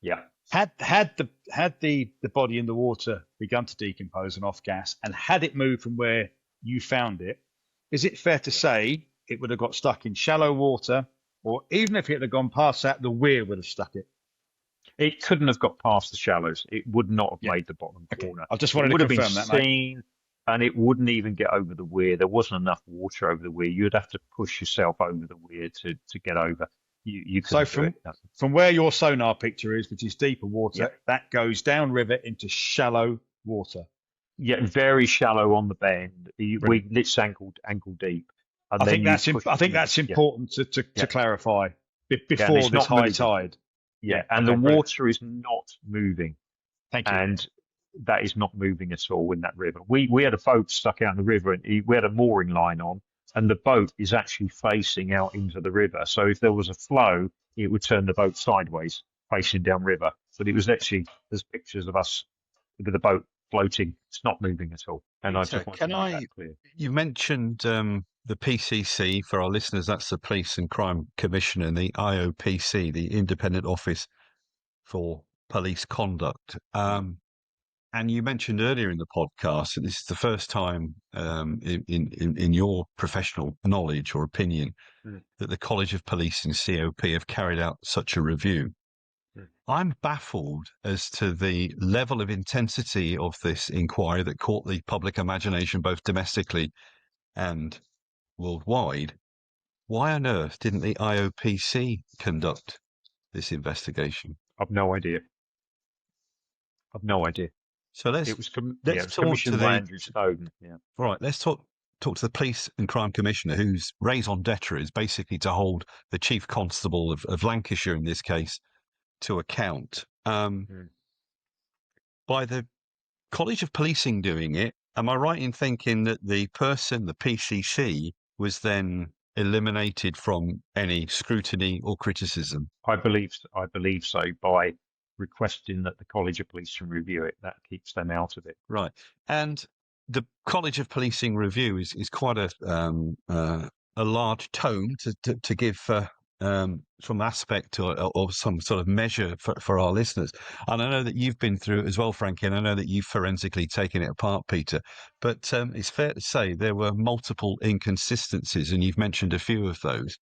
yeah, had the body in the water begun to decompose and off gas, and had it moved from where you found it, is it fair to say it would have got stuck in shallow water, or even if it had gone past that, the weir would have stuck it? It couldn't have got past the shallows. It would not have made the bottom corner. I just wanted to confirm that, mate. And it wouldn't even get over the weir. There wasn't enough water over the weir. You'd have to push yourself over the weir to get over. You couldn't do it. From where your sonar picture is, which is deeper water, that goes downriver into shallow water. Yeah, very shallow on the bend. It's ankle deep. And I think that's important to clarify before this high tide. Yeah, and the water is not moving. Thank you. And that is not moving at all in that river. We had a boat stuck out in the river, and we had a mooring line on, and the boat is actually facing out into the river. So if there was a flow, it would turn the boat sideways, facing downriver. But it was actually, there's pictures of us with the boat floating. It's not moving at all. And I just want to make that clear. You mentioned the PCC, for our listeners, that's the Police and Crime Commission, and the IOPC, the Independent Office for Police Conduct. And you mentioned earlier in the podcast that this is the first time in your professional knowledge or opinion that the College of Police and COP have carried out such a review. I'm baffled as to the level of intensity of this inquiry that caught the public imagination both domestically and worldwide. Why on earth didn't the IOPC conduct this investigation? I've no idea. So let's talk to Andrew Snowden. Yeah. Right. Let's talk to the Police and Crime Commissioner, whose raison d'etre is basically to hold the Chief Constable of Lancashire, in this case, to account. By the College of Policing doing it, am I right in thinking that the PCC, was then eliminated from any scrutiny or criticism? I believe so, by requesting that the College of Policing review it. That keeps them out of it. Right. And the College of Policing review is quite a large tome to give some aspect or some sort of measure for our listeners. And I know that you've been through it as well, Frankie, and I know that you've forensically taken it apart, Peter. But it's fair to say there were multiple inconsistencies, and you've mentioned a few of those.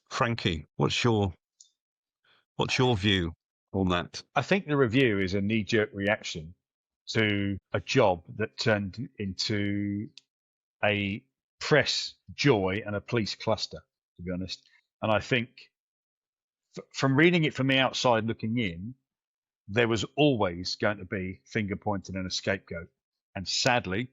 Frankie, what's your view on that? I think the review is a knee-jerk reaction to a job that turned into a press joy and a police cluster, to be honest. And I think from reading it from the outside looking in, there was always going to be finger pointing and a scapegoat. And sadly,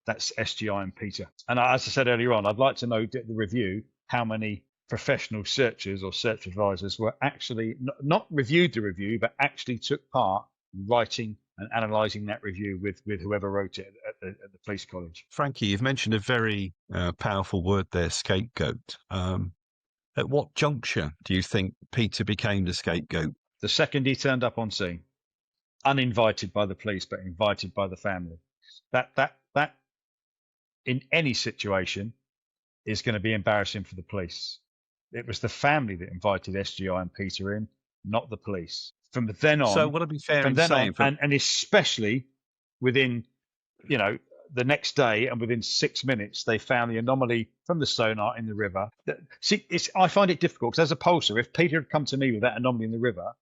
that's SGI and Peter. And as I said earlier on, I'd like to know the review how many professional searchers or search advisors were actually not reviewed the review, but actually took part in writing and analysing that review with whoever wrote it at the police college. Frankie, you've mentioned a very powerful word there, scapegoat. At what juncture do you think Peter became the scapegoat? The second he turned up on scene, uninvited by the police, but invited by the family. That in any situation is going to be embarrassing for the police. It was the family that invited SGI and Peter in, not the police. From then on, so would it be fair in saying, and especially within, the next day and within 6 minutes, they found the anomaly from the sonar in the river. See, I find it difficult because as a pollster, if Peter had come to me with that anomaly in the river,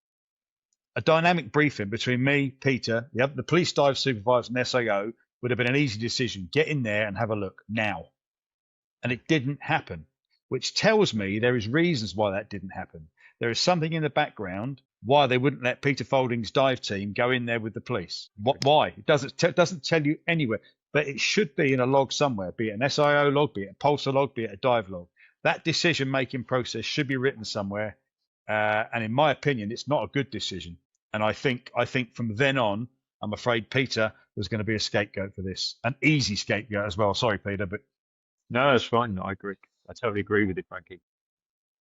a dynamic briefing between me, Peter, the police dive supervisor and SAO would have been an easy decision. Get in there and have a look now. And it didn't happen, which tells me there is reasons why that didn't happen. There is something in the background why they wouldn't let Peter Faulding's dive team go in there with the police. Why? It doesn't tell you anywhere, but it should be in a log somewhere, be it an SIO log, be it a pulsar log, be it a dive log. That decision-making process should be written somewhere. And in my opinion, it's not a good decision. And I think from then on, I'm afraid Peter was going to be a scapegoat for this, an easy scapegoat as well. Sorry, Peter, but no, that's fine. I agree. I totally agree with you, Frankie.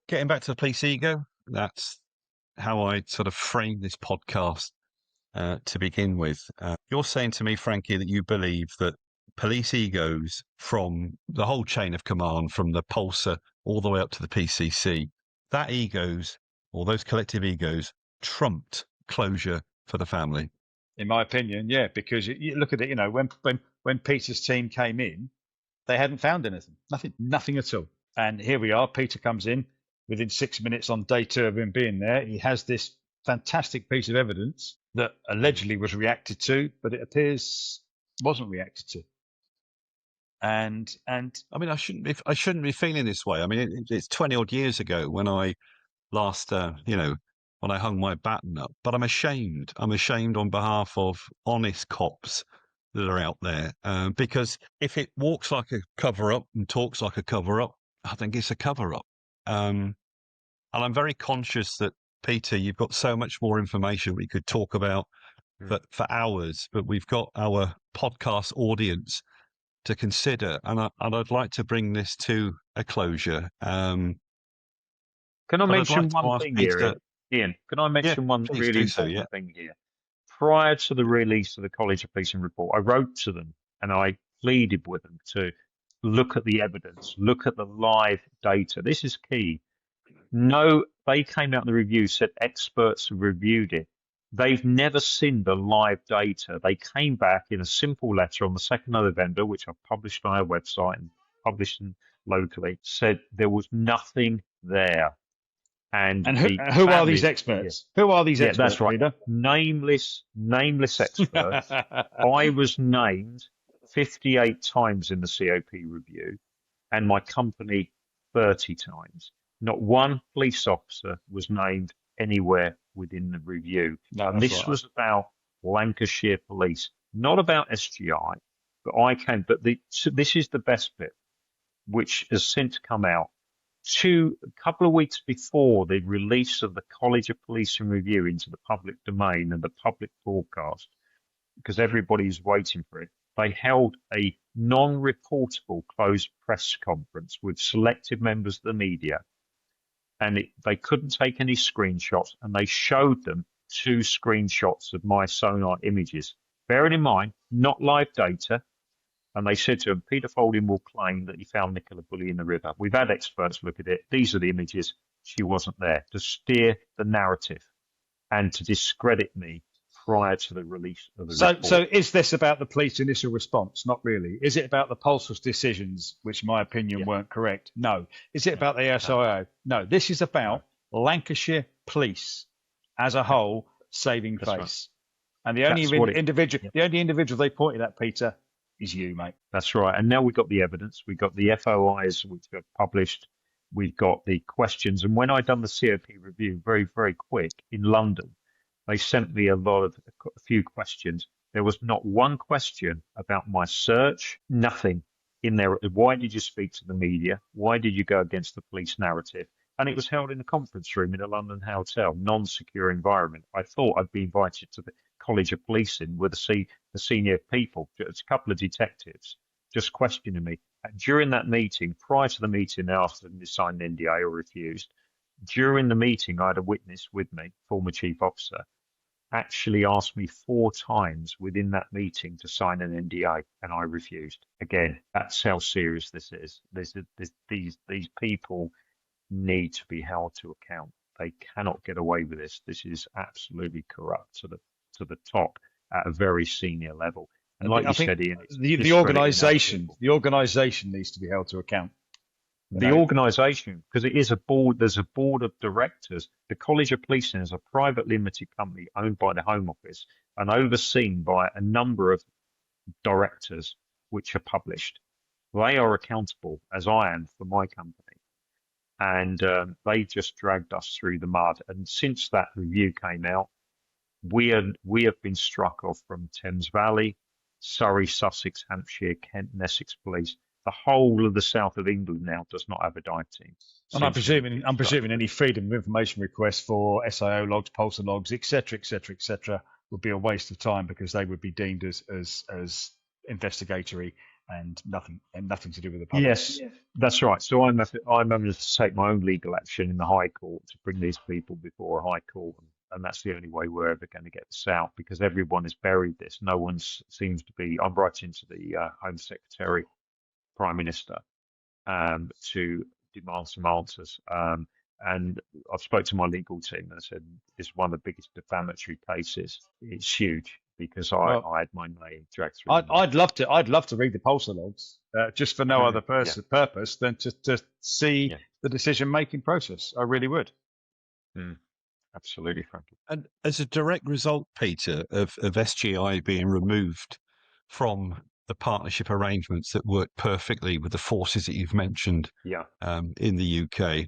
Getting back to the police ego, that's how I sort of frame this podcast to begin with. You're saying to me, Frankie, that you believe that police egos from the whole chain of command, from the pulsar all the way up to the PCC, that egos or those collective egos trumped closure for the family. In my opinion, yeah, because you look at it, when Peter's team came in, they hadn't found anything, nothing at all. And here we are, Peter comes in within 6 minutes on day 2 of him being there. He has this fantastic piece of evidence that allegedly was reacted to, but it appears wasn't reacted to. And I mean, I shouldn't be feeling this way. I mean, it's 20 odd years ago when I last, when I hung my baton up, but I'm ashamed. I'm ashamed on behalf of honest cops that are out there, because if it walks like a cover-up and talks like a cover-up, I think it's a cover-up. And I'm very conscious that, Peter, you've got so much more information we could talk about for hours, but we've got our podcast audience to consider, and I'd like to bring this to a closure. Can I mention one thing here, Ian? Can I mention one really important thing here? Prior to the release of the College of Policing report, I wrote to them and I pleaded with them to look at the evidence, look at the live data. This is key. No, they came out in the review, said experts have reviewed it. They've never seen the live data. They came back in a simple letter on the 2nd of November, which I published on our website and published locally, said there was nothing there. And who are these experts? Yeah. Who are these experts? That's right. Reader? Nameless experts. I was named 58 times in the COP review and my company 30 times. Not one police officer was named anywhere within the review. No, and this was about Lancashire Police, not about SGI. But this is the best bit, which has since come out. A couple of weeks before the release of the College of Policing review into the public domain and the public broadcast, because everybody's waiting for it, they held a non-reportable closed press conference with selected members of the media. And they couldn't take any screenshots, and they showed them 2 screenshots of my sonar images. Bearing in mind, not live data. And they said to him, Peter Faulding will claim that he found Nicola Bulley in the river. We've had experts look at it. These are the images. She wasn't there, to steer the narrative and to discredit me prior to the release of the report. So is this about the police initial response? Not really. Is it about the pulsar's decisions, which in my opinion weren't correct? No. Is it about the SIO? No. This is about Lancashire Police as a whole saving face. And the only That's what individual, Yep. the only individual they pointed at, Peter, is you, mate. That's right. And now we've got the evidence. We've got the FOIs which are published. We've got the questions. And when I done the COP review, very, very quick in London, they sent me a few questions. There was not one question about my search, nothing in there. Why did you speak to the media? Why did you go against the police narrative? And it was held in a conference room in a London hotel, non-secure environment. I thought I'd be invited to the College of Policing with the senior people, just a couple of detectives, just questioning me. And during that meeting, prior to the meeting, they asked them to sign an NDA or refused. During the meeting, I had a witness with me, former chief officer, actually asked me 4 times within that meeting to sign an NDA, and I refused. Again, that's how serious this is. These people need to be held to account. They cannot get away with this. This is absolutely corrupt to the top at a very senior level. And like you said, Ian, the organisation needs to be held to account. The organisation, because it is a board, there's a board of directors. The College of Policing is a private limited company owned by the Home Office and overseen by a number of directors which are published. They are accountable, as I am for my company. And they just dragged us through the mud. And since that review came out, we have been struck off from Thames Valley, Surrey, Sussex, Hampshire, Kent, and Essex Police. The whole of the south of England now does not have a dive team. And I'm presuming any freedom of information requests for SIO logs, pulsar logs, etc., would be a waste of time because they would be deemed as investigatory and nothing to do with the public. Yes, that's right. So I'm having to take my own legal action in the High Court to bring these people before a High Court, and that's the only way we're ever going to get this out because everyone has buried this. No one seems to be. I'm writing to the Home Secretary, Prime Minister, to demand some answers. And I've spoke to my legal team and I said it's one of the biggest defamatory cases. It's huge because I had my name dragged through. I'd love to read the pulsar logs just for no other purpose than to see the decision making process. I really would. Absolutely, Frankie. And as a direct result, Peter, of SGI being removed from the partnership arrangements that work perfectly with the forces that you've mentioned in the UK,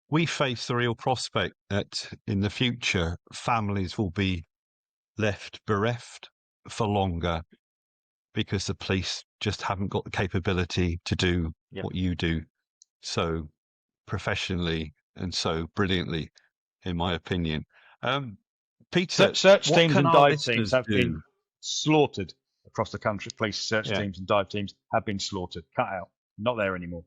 we face the real prospect that in the future, families will be left bereft for longer because the police just haven't got the capability to do what you do so professionally and so brilliantly, in my opinion. Peter, search teams and dive teams have been slaughtered across the country. Police search teams and dive teams have been slaughtered, cut out, not there anymore.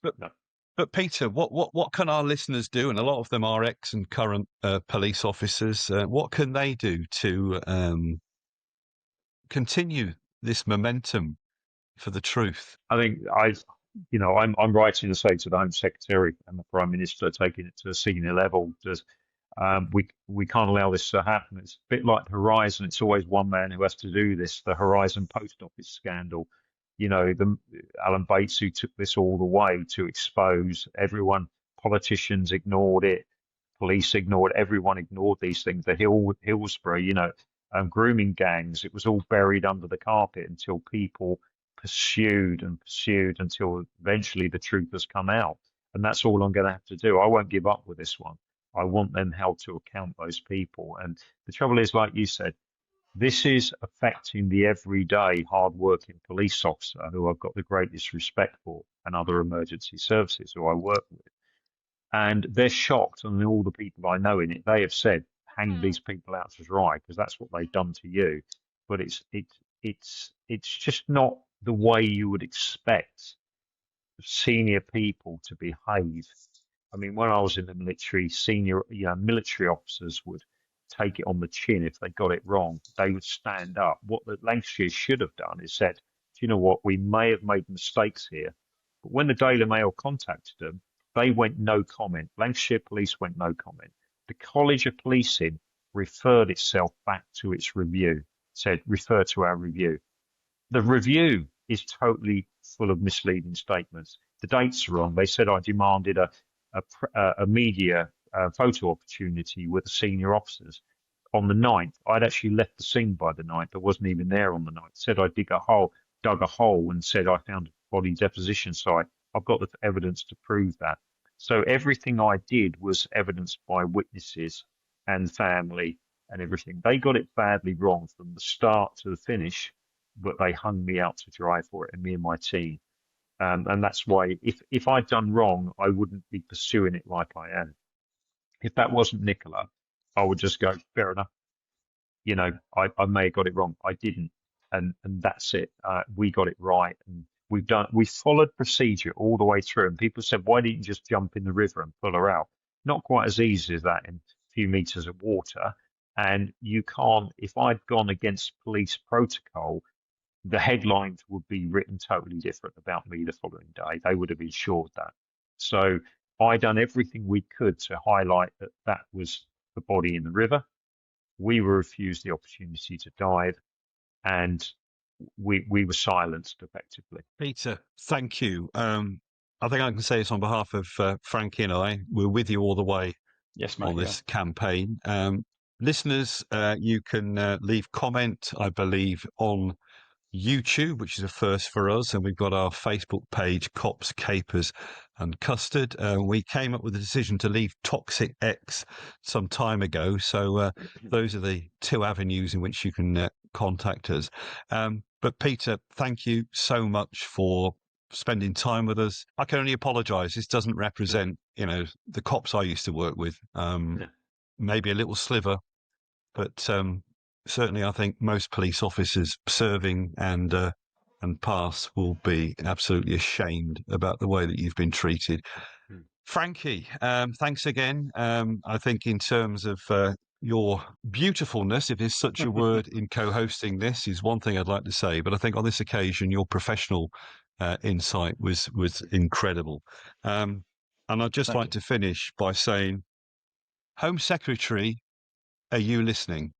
But Peter, what can our listeners do? And a lot of them are ex and current police officers. What can they do to continue this momentum for the truth? I think I'm writing to say to the Home Secretary and the Prime Minister, taking it to a senior level. We can't allow this to happen. It's a bit like Horizon. It's always one man who has to do this. The Horizon post office scandal. Alan Bates, who took this all the way to expose everyone. Politicians ignored it. Police ignored it. Everyone ignored these things. The Hillsborough, grooming gangs. It was all buried under the carpet until people pursued until eventually the truth has come out. And that's all I'm going to have to do. I won't give up with this one. I want them held to account, those people. And the trouble is, like you said, this is affecting the everyday hard-working police officer who I've got the greatest respect for, and other emergency services who I work with. And they're shocked, and all the people I know in it, they have said, hang these people out to dry, because that's what they've done to you. But it's just not the way you would expect senior people to behave. I mean, when I was in the military, senior military officers would take it on the chin if they got it wrong. They would stand up. What the Lancashire should have done is said, do you know what, we may have made mistakes here. But when the Daily Mail contacted them, they went no comment. Lancashire Police went no comment. The College of Policing referred itself back to its review, said, refer to our review. The review is totally full of misleading statements. The dates are wrong. They said I demanded a media photo opportunity with the senior officers. on the 9th. I'd actually left the scene by the 9th. I wasn't even there on the 9th. Said I dug a hole and said I found a body deposition site. I've got the evidence to prove that. So everything I did was evidenced by witnesses and family and everything. They got it badly wrong from the start to the finish, but they hung me out to dry for it, and me and my team. And that's why if I'd done wrong, I wouldn't be pursuing it like I am. If that wasn't Nicola, I would just go, fair enough. You know, I may have got it wrong. I didn't. And that's it. We got it right. And we followed procedure all the way through. And people said, why didn't you just jump in the river and pull her out? Not quite as easy as that in a few meters of water. And you can't, if I'd gone against police protocol, the headlines would be written totally different about me the following day. They would have ensured that. So I done everything we could to highlight that that was the body in the river. We were refused the opportunity to dive, and we were silenced effectively. Peter, thank you. I think I can say this on behalf of Frankie and I. We're with you all the way on this campaign. Listeners, you can leave comment, I believe, on YouTube, which is a first for us, and we've got our Facebook page, Cops, Capers and Custard. We came up with the decision to leave Toxic X some time ago, so those are the two avenues in which you can contact us. But Peter, thank you so much for spending time with us. I can only apologise. This doesn't represent, the cops I used to work with. Maybe a little sliver, but certainly, I think most police officers serving and past will be absolutely ashamed about the way that you've been treated. Frankie, thanks again. I think in terms of your beautifulness, if there's such a word in co-hosting this, is one thing I'd like to say. But I think on this occasion, your professional insight was incredible. And I'd just like to finish by saying, Home Secretary, are you listening?